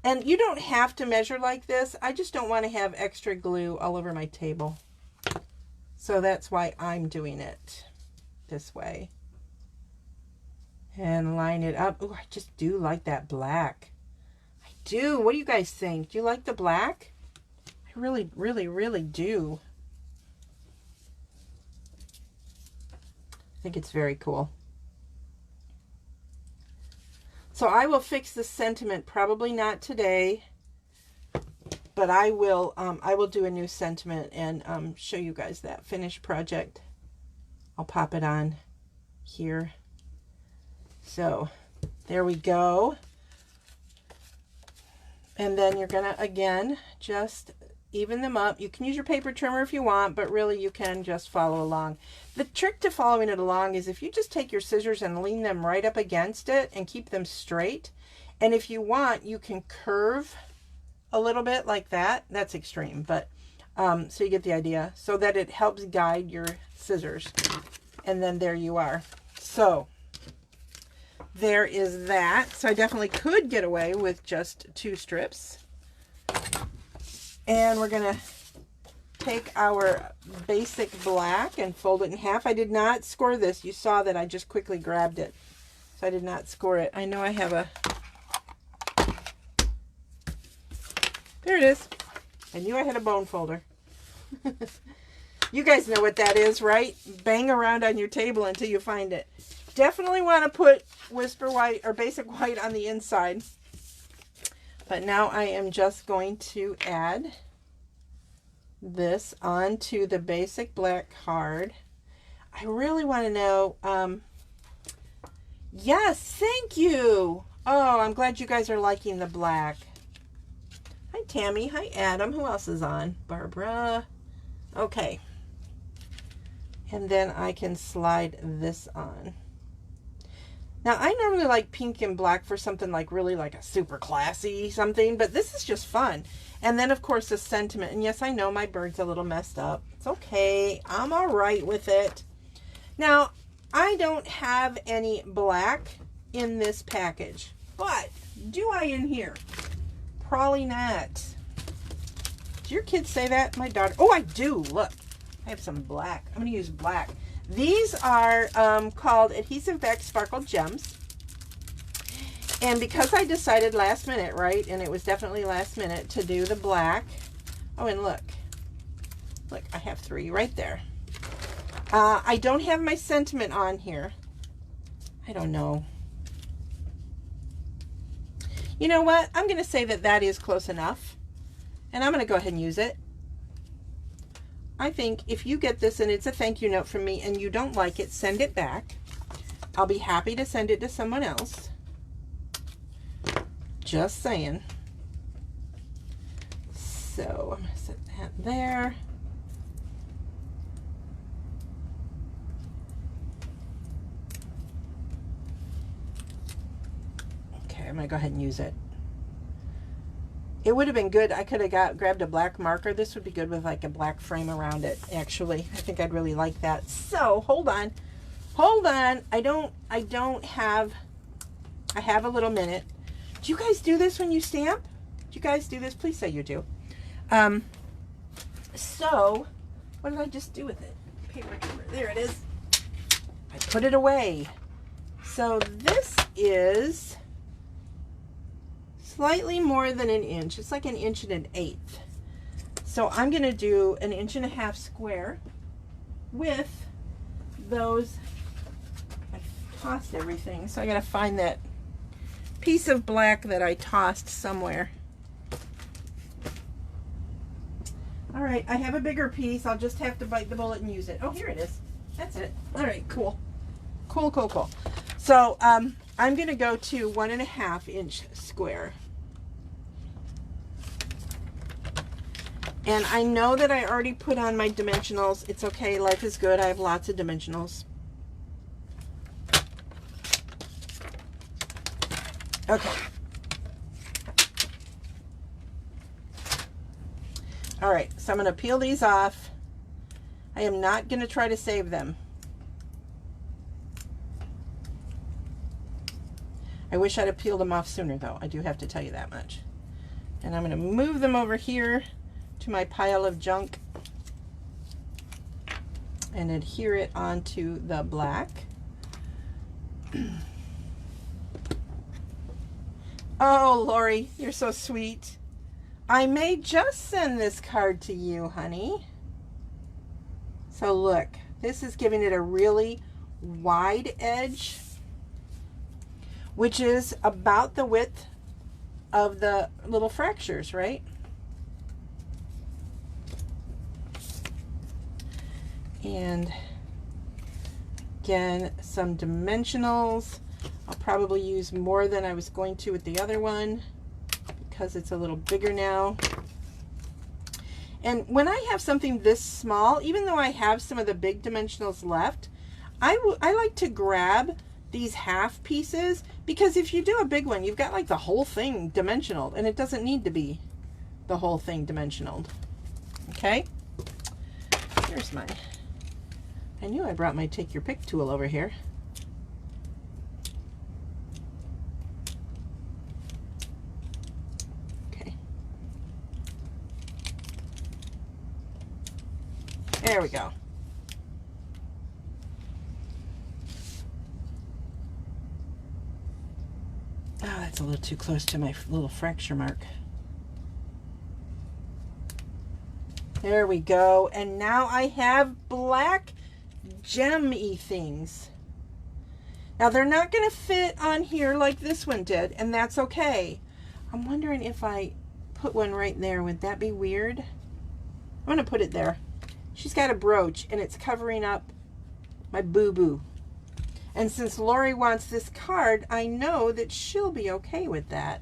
and you don't have to measure like this. I just don't want to have extra glue all over my table. So that's why I'm doing it this way. And line it up. Oh, I just do like that black. I do. What do you guys think? Do you like the black? I really, really, really do. I think it's very cool. So I will fix the sentiment, probably not today, But I will do a new sentiment and show you guys that finished project. I'll pop it on here. So there we go. And then you're gonna, again, just even them up. You can use your paper trimmer if you want, but really you can just follow along. The trick to following it along is if you just take your scissors and lean them right up against it and keep them straight. And if you want, you can curve a little bit like that. That's extreme, but so you get the idea, so that it helps guide your scissors. And then there you are. So there is that. So I definitely could get away with just 2 strips. And we're going to take our basic black and fold it in half. I did not score this. You saw that I just quickly grabbed it. So I did not score it. I know I have a... There it is. I knew I had a bone folder. You guys know what that is, right? Bang around on your table until you find it. Definitely want to put Whisper White or Basic White on the inside. But now I am just going to add this onto the basic black card. I really want to know, yes, thank you. Oh, I'm glad you guys are liking the black. Hi, Tammy. Hi, Adam. Who else is on? Barbara. Okay. And then I can slide this on. Now, I normally like pink and black for something like really like a super classy something, but this is just fun. And then, of course, the sentiment. And yes, I know my bird's a little messed up. It's okay. I'm all right with it. Now, I don't have any black in this package, but do I in here? Probably not. Do your kids say that? My daughter. Oh, I do. Look, I have some black. I'm going to use black. These are called Adhesive Back Sparkle Gems. And because I decided last minute, right, and it was definitely last minute to do the black. Oh, and look. Look, I have 3 right there. I don't have my sentiment on here. I don't know. You know what? I'm going to say that that is close enough. And I'm going to go ahead and use it. I think if you get this and it's a thank you note from me and you don't like it, send it back. I'll be happy to send it to someone else. Just saying. So I'm going to set that there. Okay, I'm going to go ahead and use it. It would have been good. I could have grabbed a black marker. This would be good with like a black frame around it, actually. I think I'd really like that. So, hold on. Hold on. I have a little minute. Do you guys do this when you stamp? Do you guys do this? Please say you do. So, what did I just do with it? Paper trimmer. There it is. I put it away. So, this is slightly more than an inch. It's like 1 1/8 inches. So I'm going to do 1.5 inches square with those. I tossed everything, so I got to find that piece of black that I tossed somewhere. All right, I have a bigger piece. I'll just have to bite the bullet and use it. Oh, here it is. That's it. All right, cool. Cool, cool, cool. So I'm going to go to 1.5 inch square. And I know that I already put on my dimensionals. It's okay. Life is good. I have lots of dimensionals. Okay. All right. So I'm going to peel these off. I am not going to try to save them. I wish I'd have peeled them off sooner, though. I do have to tell you that much. And I'm going to move them over here to my pile of junk and adhere it onto the black. Oh, Lori, you're so sweet. I may just send this card to you, honey. So look, this is giving it a really wide edge, which is about the width of the little fractures, right? And again, some dimensionals. I'll probably use more than I was going to with the other one because it's a little bigger now. And when I have something this small, even though I have some of the big dimensionals left, I like to grab these half pieces, because if you do a big one, you've got like the whole thing dimensional, and it doesn't need to be the whole thing dimensional. Okay, here's my, I knew I brought my take your pick tool over here. Okay, there we go. Oh, that's a little too close to my little fracture mark. There we go. And now I have black gem-y things. Now they're not going to fit on here like this one did, and that's okay. I'm wondering if I put one right there, would that be weird? I'm going to put it there. She's got a brooch and it's covering up my boo-boo. And since Lori wants this card, I know that she'll be okay with that.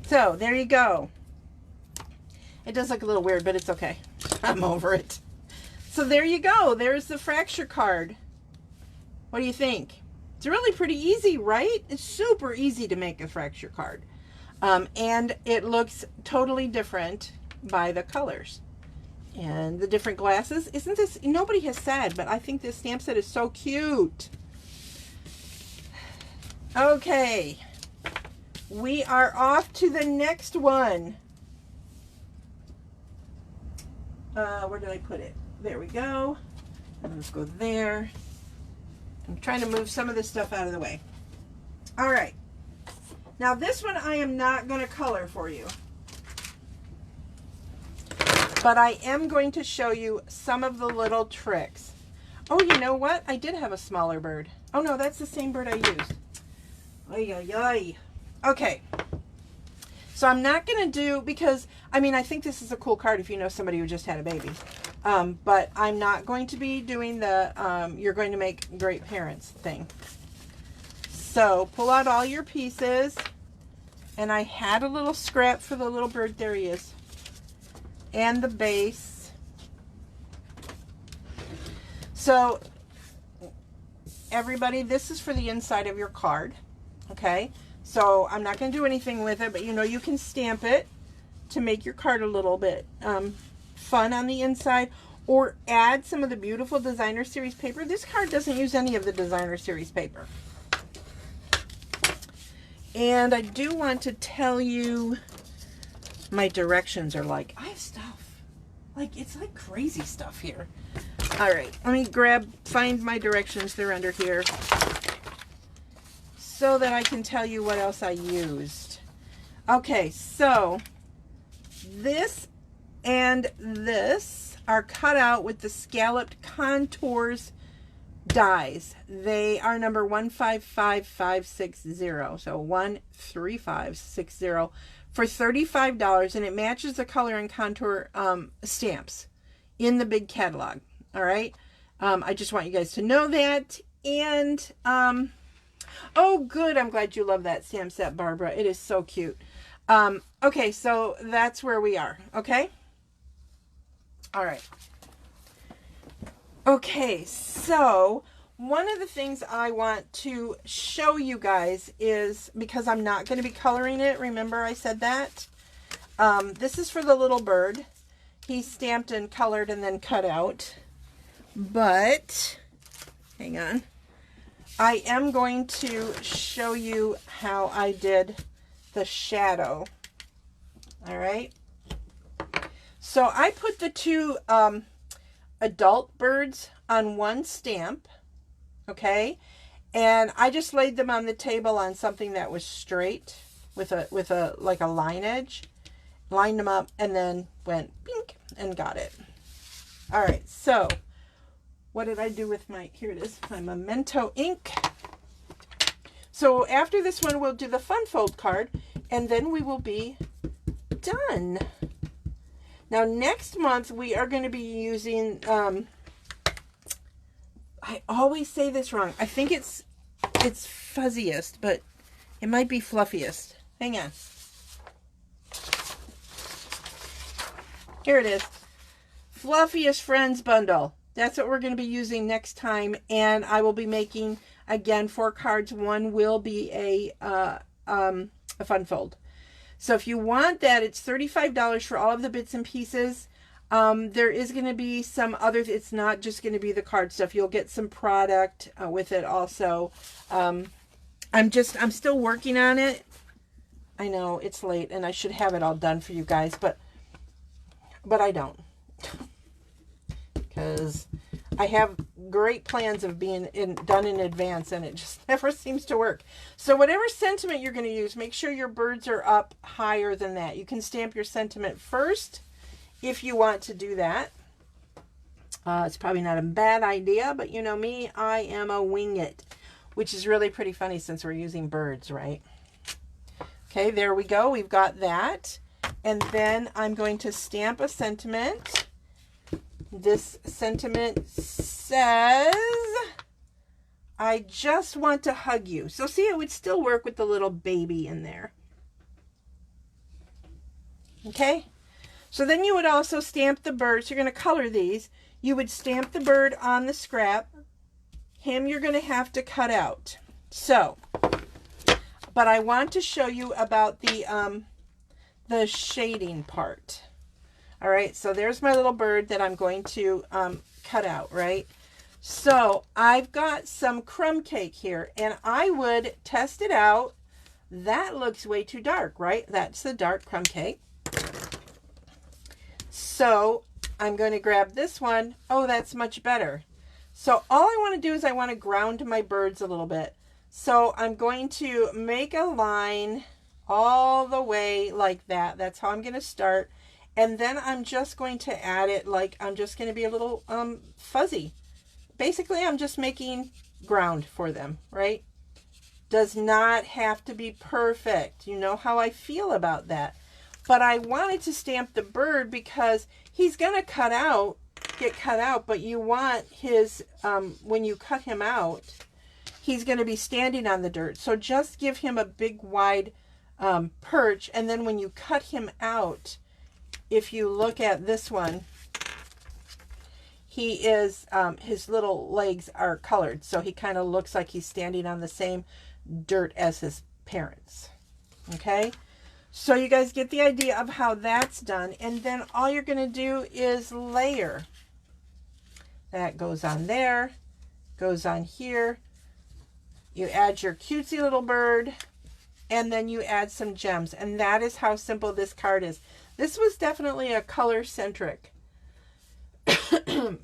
So there you go. It does look a little weird, but it's okay. I'm over it. So there you go. There's the fracture card. What do you think? It's really pretty easy, right? It's super easy to make a fracture card. And it looks totally different by the colors and the different glasses. Isn't this, nobody has said, but I think this stamp set is so cute. Okay, we are off to the next one. Where did I put it? There we go. And let's go there. I'm trying to move some of this stuff out of the way. All right. Now this one I am not going to color for you, but I am going to show you some of the little tricks. Oh, you know what? I did have a smaller bird. Oh no, that's the same bird I used. Ay, ay, ay. Okay. So I'm not going to do, because, I mean, I think this is a cool card if you know somebody who just had a baby. But I'm not going to be doing the you're going to make great parents thing. So pull out all your pieces, and I had a little scrap for the little bird. There he is. And the base. So everybody, this is for the inside of your card. Okay, so I'm not going to do anything with it, but you know you can stamp it to make your card a little bit fun on the inside, or add some of the beautiful designer series paper. This card doesn't use any of the designer series paper. And I do want to tell you, my directions are like, I have stuff. Like, it's like crazy stuff here. All right, let me find my directions. They're under here, so that I can tell you what else I used. Okay, so this and this are cut out with the Scalloped Contours dies. They are number 155560, so 13560 for $35, and it matches the color and contour stamps in the big catalog. All right, I just want you guys to know that. And oh good, I'm glad you love that stamp set, Barbara. It is so cute. Okay, so that's where we are. Okay, all right. Okay, so one of the things I want to show you guys is, because I'm not going to be coloring it, remember I said that? This is for the little bird. He's stamped and colored and then cut out. But, hang on. I am going to show you how I did the shadow. All right. So I put the two adult birds on one stamp, okay, and I just laid them on the table on something that was straight with a like a line edge, lined them up, and then went pink and got it. All right, so what did I do with my, here it is, my Memento ink. So after this one, we'll do the fun fold card, and then we will be done. Now, next month, we are going to be using, I always say this wrong. I think it's fuzziest, but it might be fluffiest. Hang on. Here it is. Fluffiest Friends Bundle. That's what we're going to be using next time, and I will be making, again, 4 cards. One will be a fun fold. So if you want that, it's $35 for all of the bits and pieces. There is going to be some other, it's not just going to be the card stuff. You'll get some product with it also. I'm still working on it. I know it's late and I should have it all done for you guys, but I don't. Because I have great plans of being done in advance, and it just never seems to work. So whatever sentiment you're going to use, make sure your birds are up higher than that. You can stamp your sentiment first if you want to do that. It's probably not a bad idea, but you know me, I am a wing it, which is really pretty funny since we're using birds, right? Okay, there we go. We've got that. And then I'm going to stamp a sentiment. This sentiment says, I just want to hug you. So see, it would still work with the little baby in there. Okay? So then you would also stamp the bird. So you're going to color these. You would stamp the bird on the scrap. Him you're going to have to cut out. So, but I want to show you about the shading part. All right, so there's my little bird that I'm going to cut out, right? So I've got some crumb cake here, and I would test it out. That looks way too dark, right? That's the dark crumb cake. So I'm going to grab this one. Oh, that's much better. So all I want to do is I want to ground my birds a little bit. So I'm going to make a line all the way like that. That's how I'm going to start. And then I'm just going to add it like I'm just going to be a little fuzzy. Basically, I'm just making ground for them, right? Does not have to be perfect. You know how I feel about that. But I wanted to stamp the bird because he's going to get cut out, but you want his, when you cut him out, he's going to be standing on the dirt. So just give him a big wide perch, and then when you cut him out, if you look at this one, he is, his little legs are colored. So he kind of looks like he's standing on the same dirt as his parents. Okay. So you guys get the idea of how that's done. And then all you're going to do is layer. That goes on there, goes on here. You add your cutesy little bird, and then you add some gems. And that is how simple this card is. This was definitely a color centric.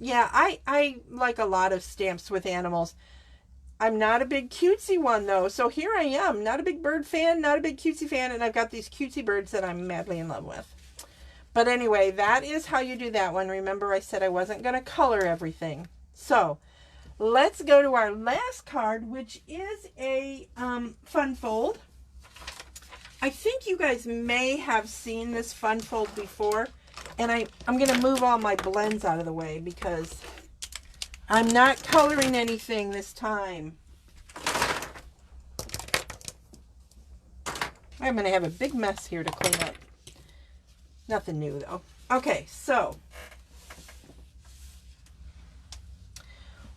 Yeah, I like a lot of stamps with animals. I'm not a big cutesy one though. So here I am, not a big bird fan, not a big cutesy fan, and I've got these cutesy birds that I'm madly in love with. But anyway, that is how you do that one. Remember I said I wasn't going to color everything. So let's go to our last card, which is a fun fold. I think you guys may have seen this fun fold before, and I'm going to move all my blends out of the way because I'm not coloring anything this time. I'm going to have a big mess here to clean up. Nothing new though. Okay, so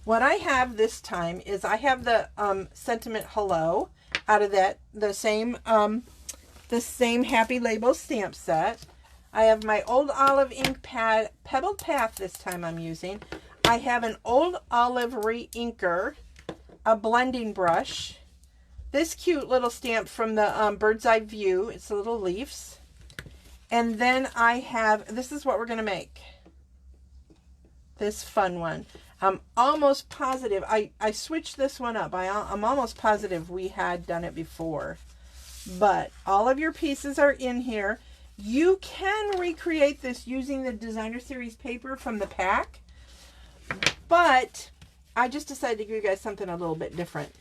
what I have this time is I have the sentiment hello out of that the same Happy Label stamp set. I have my Old Olive ink pad, Pebbled Path this time I'm using. I have an Old Olive re-inker, a blending brush, this cute little stamp from the Bird's Eye View. It's the little leaves. And then I have, this is what we're going to make. This fun one. I'm almost positive, I switched this one up. I'm almost positive we had done it before. But all of your pieces are in here. You can recreate this using the Designer Series paper from the pack. But I just decided to give you guys something a little bit different.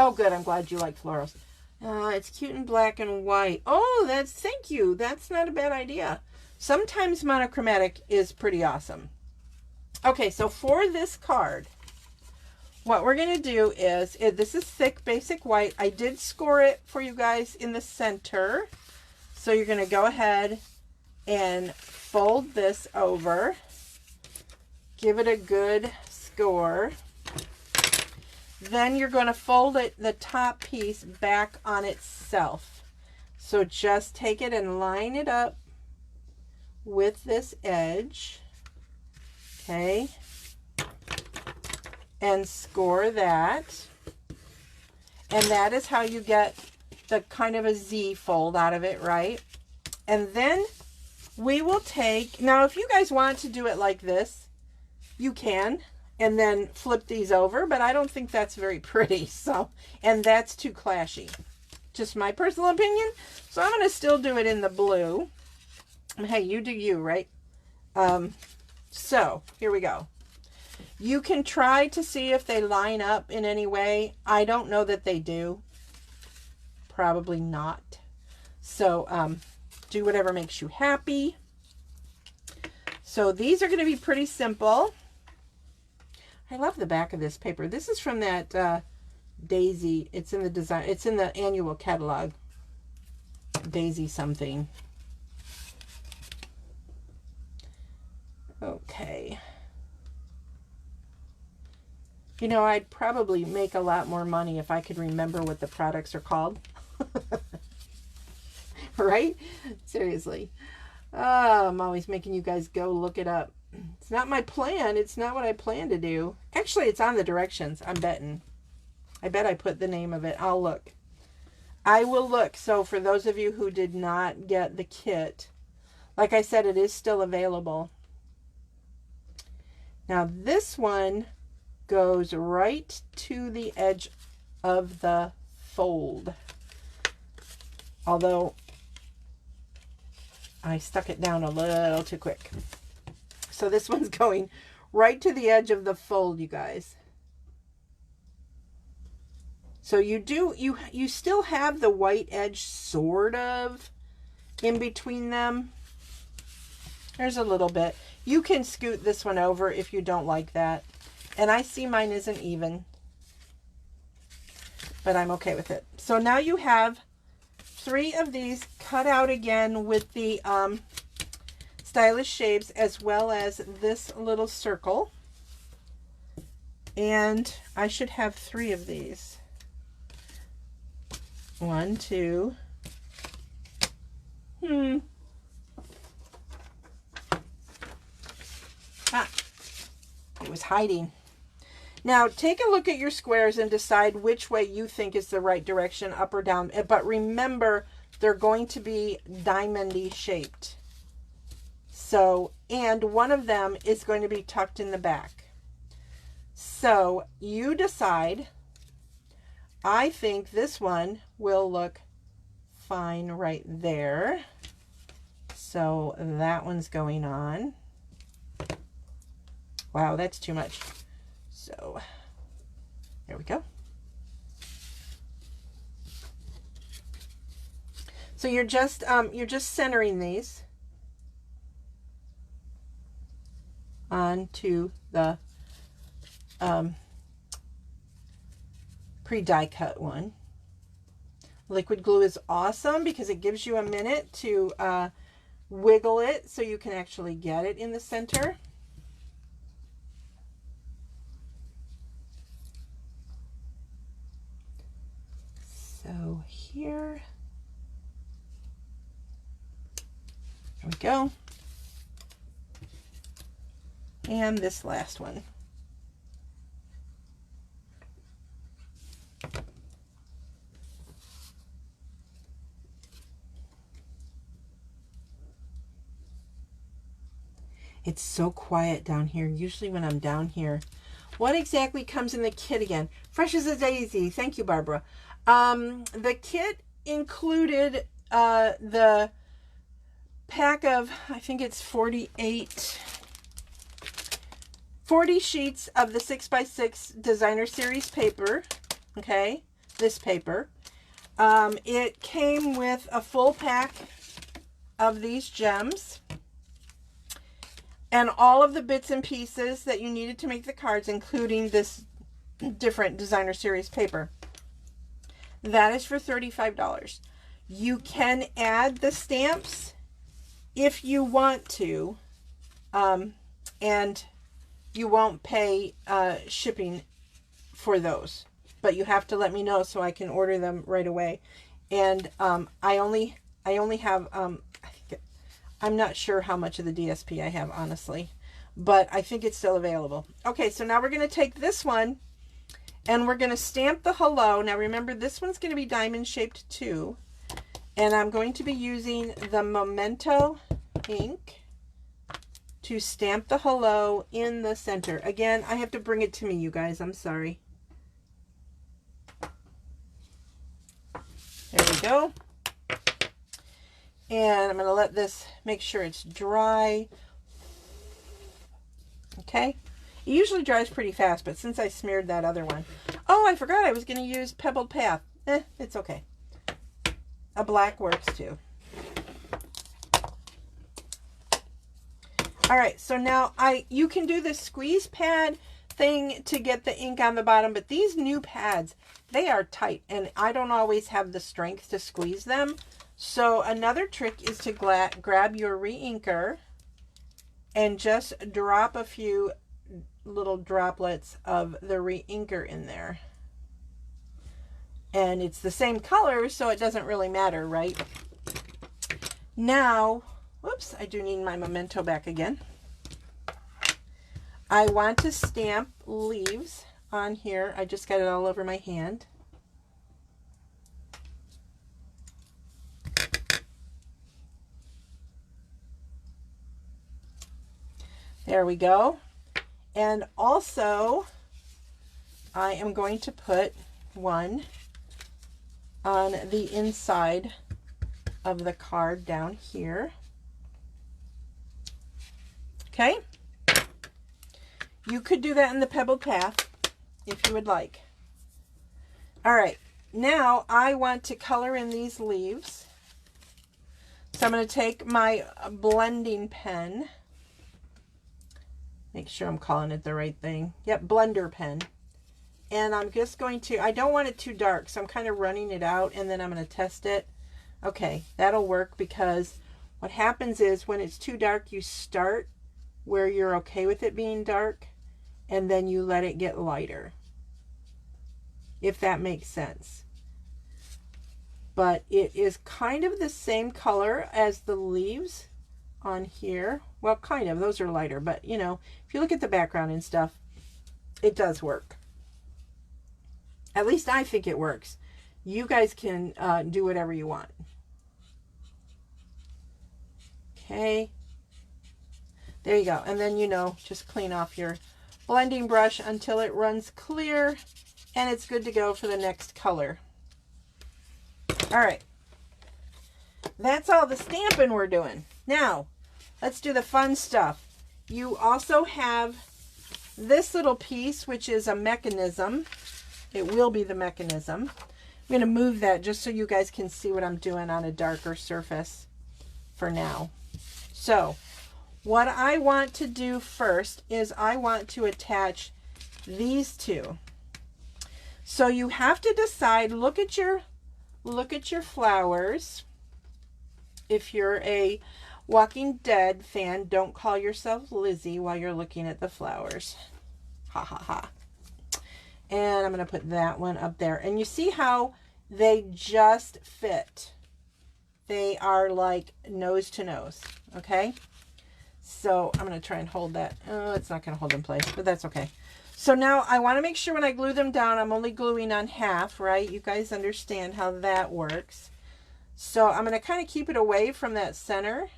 Oh, good. I'm glad you like florals. It's cute in black and white. Oh, thank you. That's not a bad idea. Sometimes monochromatic is pretty awesome. Okay, so for this card, what we're going to do is, this is thick basic white. I did score it for you guys in the center. So you're going to go ahead and fold this over. Give it a good score. Then you're going to fold it, the top piece, back on itself. So just take it and line it up with this edge. Okay. And score that. And that is how you get the kind of a Z fold out of it, right? And then we will take, now if you guys want to do it like this, you can. And then flip these over, but I don't think that's very pretty. So, and that's too clashy. Just my personal opinion. So I'm going to still do it in the blue. Hey, you do you, right? So here we go. You can try to see if they line up in any way. I don't know that they do. Probably not. So do whatever makes you happy. So these are going to be pretty simple. I love the back of this paper. This is from that Daisy. It's in the design. It's in the annual catalog. Daisy something. Okay. You know, I'd probably make a lot more money if I could remember what the products are called. Right? Seriously. I'm always making you guys go look it up. It's not my plan. It's not what I plan to do. Actually, it's on the directions. I'm betting. I bet I put the name of it. I'll look. I will look. So for those of you who did not get the kit, like I said, it is still available. Now this one goes right to the edge of the fold. Although I stuck it down a little too quick. So this one's going right to the edge of the fold, you guys. So you still have the white edge sort of in between them. There's a little bit. You can scoot this one over if you don't like that. And I see mine isn't even, but I'm okay with it. So now you have 3 of these cut out again with the stylish shapes, as well as this little circle. And I should have 3 of these. 1, 2. It was hiding. Now take a look at your squares and decide which way you think is the right direction, up or down. But remember, they're going to be diamond-y shaped. So, and one of them is going to be tucked in the back. So you decide. I think this one will look fine right there. So that one's going on. Wow, that's too much. So there we go. So you're just centering these onto the pre-die cut one. Liquid glue is awesome because it gives you a minute to wiggle it so you can actually get it in the center. So here, there we go. And this last one. It's so quiet down here. Usually when I'm down here. What exactly comes in the kit again? Fresh as a daisy. Thank you, Barbara. The kit included the pack of, I think it's 40 sheets of the 6x6 designer series paper. Okay. this paper. It came with a full pack of these gems and all of the bits and pieces that you needed to make the cards, including this different designer series paper. That is for $35. You can add the stamps if you want to, and you won't pay shipping for those, but you have to let me know so I can order them right away. And I only have I'm not sure how much of the DSP I have, honestly, but I think it's still available. Okay, so now we're going to take this one and we're going to stamp the hello. Now remember, this one's going to be diamond shaped too, and I'm going to be using the Memento ink to stamp the hello in the center. Again, I have to bring it to me, you guys. I'm sorry. There we go. And I'm going to let this, make sure it's dry. Okay. It usually dries pretty fast, but since I smeared that other one. Oh, I forgot I was going to use Pebbled Path. It's okay. A black works too. All right, so now you can do this squeeze pad thing to get the ink on the bottom, but these new pads, they are tight, and I don't always have the strength to squeeze them. So another trick is to grab your re-inker and just drop a few little droplets of the re-inker in there. And it's the same color, so it doesn't really matter, right? Now, whoops, I do need my Memento back again. I want to stamp leaves on here. I just got it all over my hand. There we go. And also, I am going to put one on the inside of the card down here. Okay. You could do that in the Pebbled Path if you would like. All right. Now I want to color in these leaves. So I'm going to take my blending pen. Make sure I'm calling it the right thing. Yep, blender pen. And I'm just going to, I don't want it too dark, so I'm kind of running it out, and then I'm going to test it. Okay, that'll work, because what happens is when it's too dark, you start where you're okay with it being dark, and then you let it get lighter, if that makes sense. But it is kind of the same color as the leaves on here. Well, kind of, those are lighter, but you know, if you look at the background and stuff, it does work. At least I think it works. You guys can do whatever you want. Okay, there you go. And then, you know, just clean off your blending brush until it runs clear, and it's good to go for the next color. All right, that's all the stamping we're doing. Now let's do the fun stuff. You also have this little piece, which is a mechanism. It will be the mechanism. I'm going to move that just so you guys can see what I'm doing on a darker surface for now. So what I want to do first is I want to attach these two. So you have to decide, look at your flowers. If you're a Walking Dead fan, don't call yourself Lizzie while you're looking at the flowers. Ha ha ha. And I'm going to put that one up there. And you see how they just fit. They are like nose to nose. Okay. So I'm going to try and hold that. Oh, it's not going to hold in place, but that's okay. So now I want to make sure when I glue them down, I'm only gluing on half, right? You guys understand how that works. So I'm going to kind of keep it away from that center.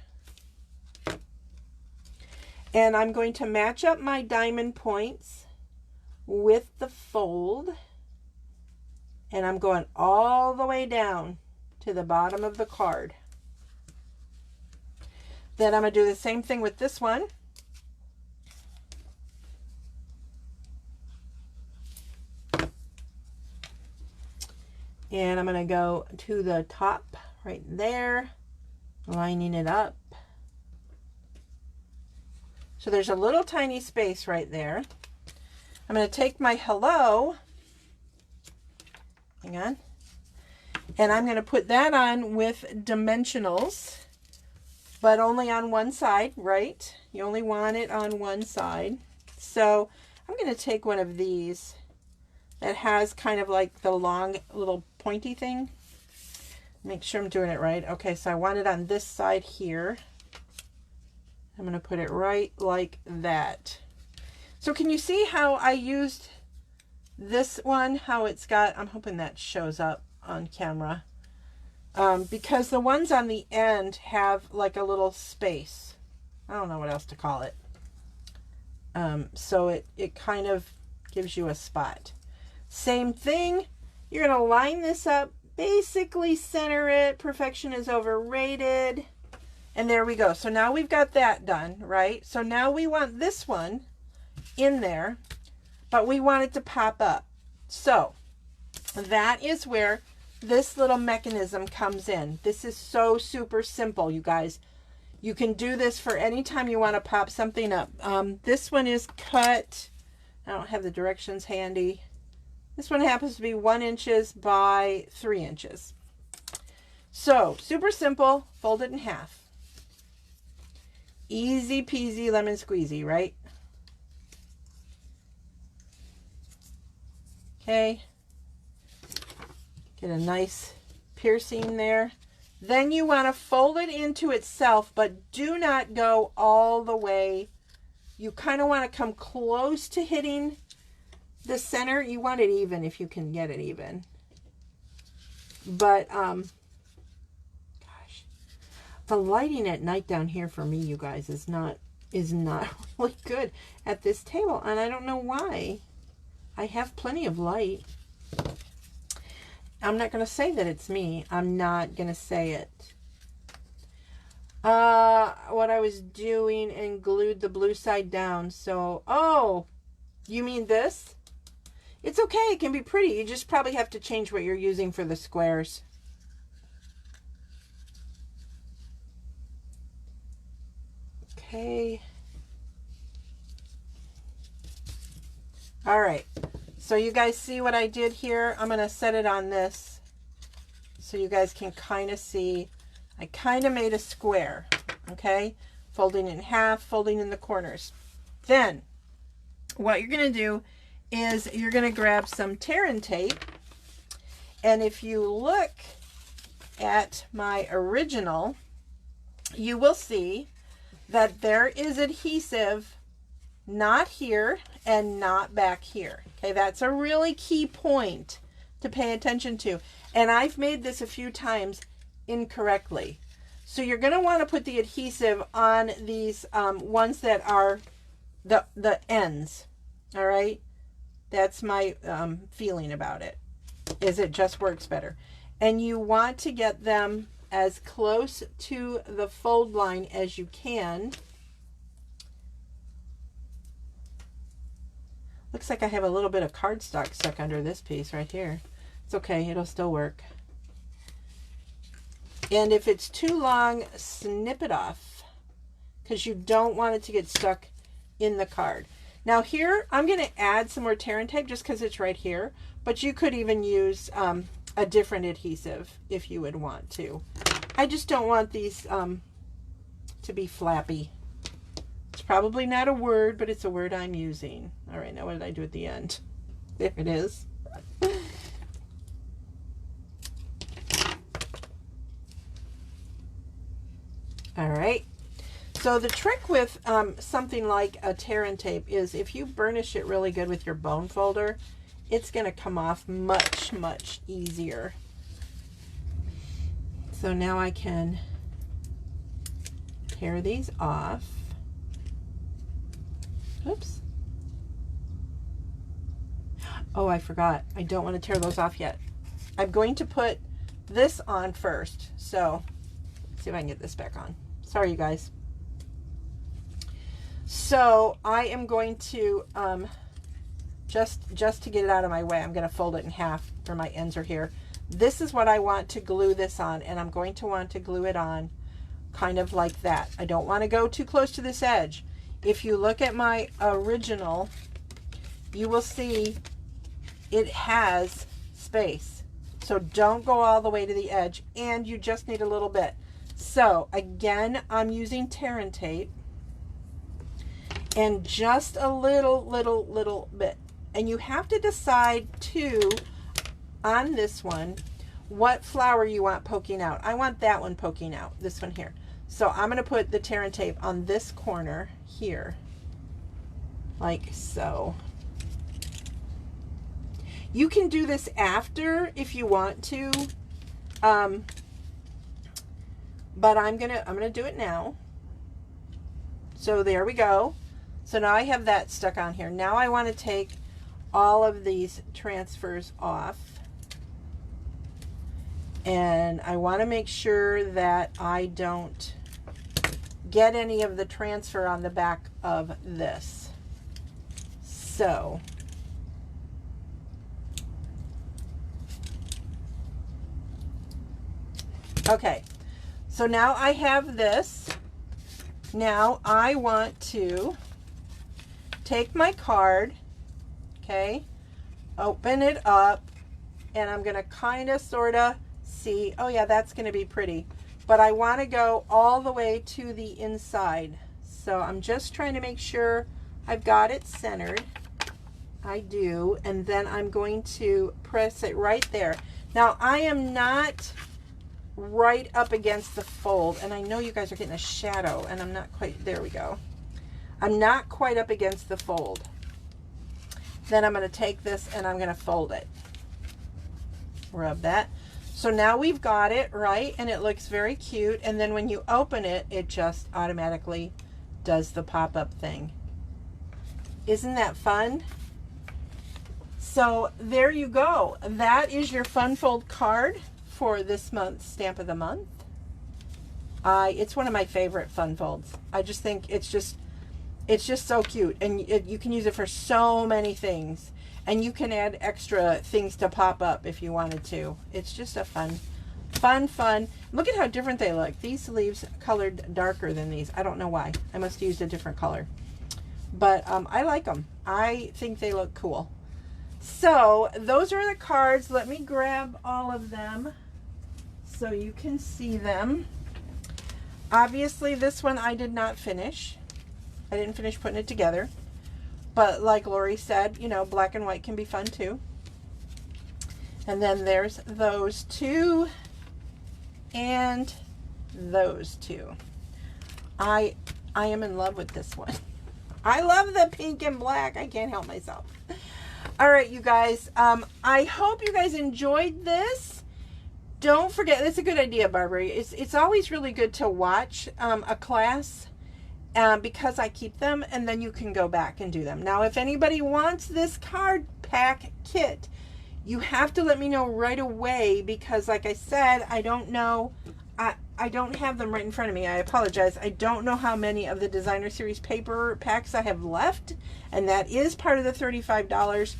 And I'm going to match up my diamond points with the fold. And I'm going all the way down to the bottom of the card. Then I'm going to do the same thing with this one. And I'm going to go to the top right there, lining it up. So there's a little tiny space right there. I'm going to take my hello, hang on, and I'm going to put that on with dimensionals, but only on one side, right? You only want it on one side. So I'm going to take one of these that has kind of like the long little pointy thing. Make sure I'm doing it right. Okay, so I want it on this side here. I'm going to put it right like that. So can you see how I used this one, how it's got, I'm hoping that shows up on camera, because the ones on the end have like a little space. I don't know what else to call it. So it kind of gives you a spot. Same thing, you're going to line this up, basically center it. Perfection is overrated. And there we go. So now we've got that done, right? So now we want this one in there, but we want it to pop up. So that is where this little mechanism comes in. This is so super simple, you guys. You can do this for any time you want to pop something up. This one is cut. I don't have the directions handy. This one happens to be 1 inch by 3 inches. So super simple. Fold it in half. Easy peasy lemon squeezy, right? Okay. Get a nice piercing there. Then you want to fold it into itself, but do not go all the way. You kind of want to come close to hitting the center. You want it even if you can get it even. But, gosh, the lighting at night down here for me, you guys, is not really good at this table. And I don't know why. I have plenty of light. I'm not going to say that it's me. I'm not going to say it. What I was doing and glued the blue side down. So, oh, you mean this? It's okay. It can be pretty. You just probably have to change what you're using for the squares. Okay. All right. So you guys see what I did here? I'm going to set it on this so you guys can kind of see. I kind of made a square, okay? Folding it in half, folding in the corners. Then what you're going to do is you're going to grab some tear and tape. And if you look at my original, you will see that there is adhesive not here and not back here. Okay, that's a really key point to pay attention to. And I've made this a few times incorrectly. So you're going to want to put the adhesive on these ones that are the ends. All right, that's my feeling about it, is it just works better. And you want to get them as close to the fold line as you can. Looks like I have a little bit of cardstock stuck under this piece right here. It's okay, it'll still work. And if it's too long, snip it off, because you don't want it to get stuck in the card. Now here, I'm going to add some more tear and tape just because it's right here, but you could even use a different adhesive if you would want to. I just don't want these to be flappy. It's probably not a word, but it's a word I'm using. All right, now what did I do at the end? There it is. All right. So the trick with something like a tear and tape is if you burnish it really good with your bone folder, it's going to come off much, much easier. So now I can tear these off. Oops. Oh, I forgot. I don't want to tear those off yet. I'm going to put this on first. So let's see if I can get this back on. Sorry, you guys. So I am going to, just to get it out of my way, I'm going to fold it in half where my ends are here. This is what I want to glue this on, and I'm going to want to glue it on kind of like that. I don't want to go too close to this edge. If you look at my original, you will see it has space. So don't go all the way to the edge, and you just need a little bit. So again, I'm using tear and tape, and just a little bit. And you have to decide too, on this one, what flower you want poking out. I want that one poking out, this one here. So I'm going to put the tear and tape on this corner here, like so. You can do this after if you want to, but I'm gonna do it now. So there we go. So now I have that stuck on here. Now I want to take all of these transfers off, and I want to make sure that I don't get any of the transfer on the back of this. So okay, so now I have this. Now I want to take my card, okay, open it up, and I'm going to kind of sort of see, oh yeah, that's going to be pretty. But I want to go all the way to the inside. So I'm just trying to make sure I've got it centered. I do. And then I'm going to press it right there. Now I am not right up against the fold, and I know you guys are getting a shadow, and I'm not quite, there we go. I'm not quite up against the fold. Then I'm going to take this and I'm going to fold it. Rub that. So now we've got it, right? And it looks very cute. And then when you open it, it just automatically does the pop-up thing. Isn't that fun? So there you go. That is your Fun Fold card for this month's Stamp of the Month. It's one of my favorite Fun Folds. I just think it's just so cute, and you can use it for so many things, and you can add extra things to pop up if you wanted to. It's just a fun. Look at how different they look. These leaves colored darker than these. I don't know why. I must have used a different color, but I like them. I think they look cool. So those are the cards. Let me grab all of them so you can see them. Obviously this one I did not finish. I didn't finish putting it together, but like Lori said, you know, black and white can be fun too. And then there's those two and those two. I am in love with this one. I love the pink and black. I can't help myself. All right, you guys, I hope you guys enjoyed this. Don't forget, it's a good idea, Barbara. It's always really good to watch a class because I keep them, and then you can go back and do them. Now, if anybody wants this card pack kit, you have to let me know right away, because like I said, I don't know. I don't have them right in front of me. I apologize. I don't know how many of the Designer Series paper packs I have left, and that is part of the $35.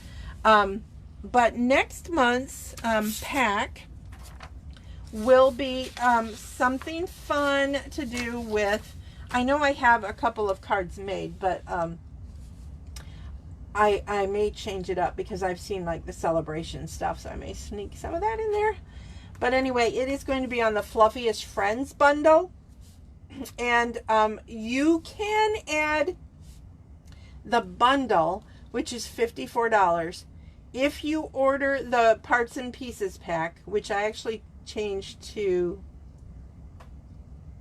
But next month's pack will be something fun to do with, I know I have a couple of cards made, but I may change it up because I've seen like the celebration stuff, so I may sneak some of that in there. But anyway, it is going to be on the Fluffiest Friends bundle, and you can add the bundle, which is $54, if you order the Parts and Pieces pack, which I actually changed to,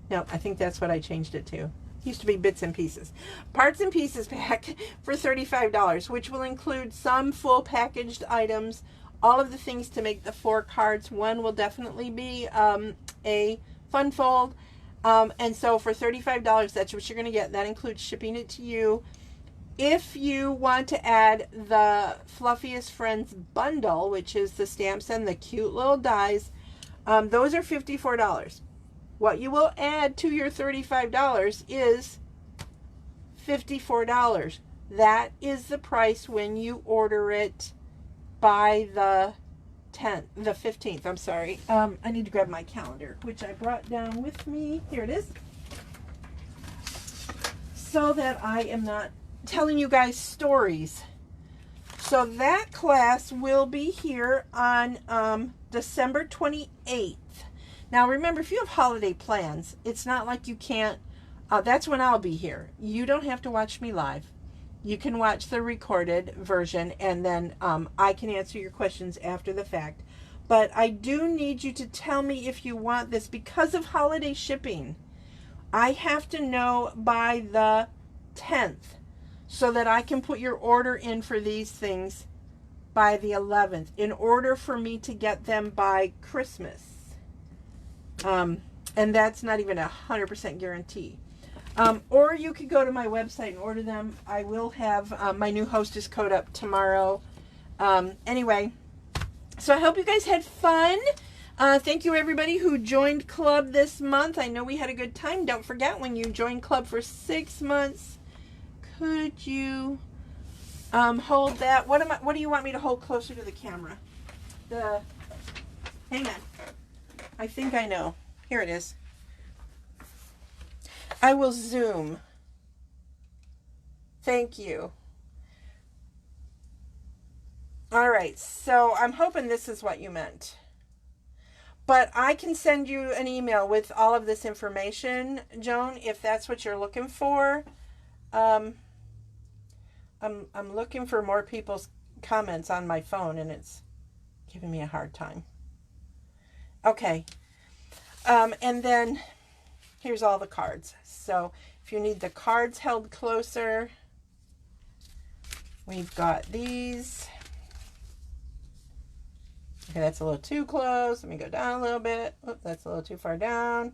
no, I think that's what I changed it to. It used to be Bits and Pieces. Parts and Pieces pack for $35, which will include some full packaged items, all of the things to make the 4 cards. One will definitely be a Fun Fold. And so for $35, that's what you're going to get. That includes shipping it to you. If you want to add the Fluffiest Friends bundle, which is the stamps and the cute little dies, those are $54. What you will add to your $35 is $54. That is the price when you order it by the the 15th, I'm sorry. I need to grab my calendar, which I brought down with me. Here it is. So that I am not telling you guys stories. So that class will be here on December 28th. Now remember, if you have holiday plans, it's not like you can't, that's when I'll be here. You don't have to watch me live. You can watch the recorded version, and then I can answer your questions after the fact. But I do need you to tell me if you want this because of holiday shipping. I have to know by the 10th so that I can put your order in for these things by the 11th in order for me to get them by Christmas. And that's not even 100% guarantee. Or you could go to my website and order them. I will have my new hostess code up tomorrow. Anyway, so I hope you guys had fun. Thank you everybody who joined club this month. I know we had a good time. Don't forget, when you join club for 6 months, could you hold that? What do you want me to hold closer to the camera? Hang on. I think I know. Here it is. I will zoom. Thank you. All right, so I'm hoping this is what you meant. But I can send you an email with all of this information, Joan, if that's what you're looking for. I'm looking for more people's comments on my phone, and it's giving me a hard time. Okay. And then here's all the cards. So if you need the cards held closer, we've got these. Okay, that's a little too close. Let me go down a little bit. Oh, that's a little too far down.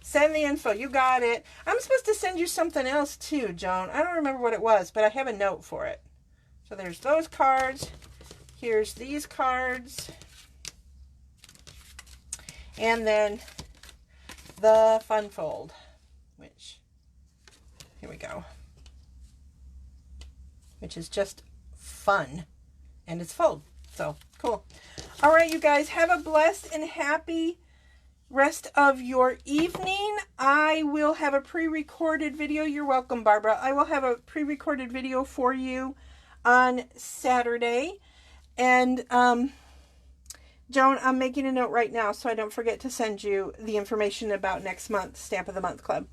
Send the info. You got it. I'm supposed to send you something else too, Joan. I don't remember what it was, but I have a note for it. So there's those cards. Here's these cards. And then the fun fold, which, here we go, which is just fun, and it's fold. So cool. All right, you guys, have a blessed and happy rest of your evening. I will have a pre-recorded video. You're welcome, Barbara. I will have a pre-recorded video for you on Saturday. And Joan, I'm making a note right now so I don't forget to send you the information about next month's Stamp of the Month Club.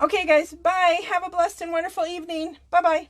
Okay, guys, bye. Have a blessed and wonderful evening. Bye-bye.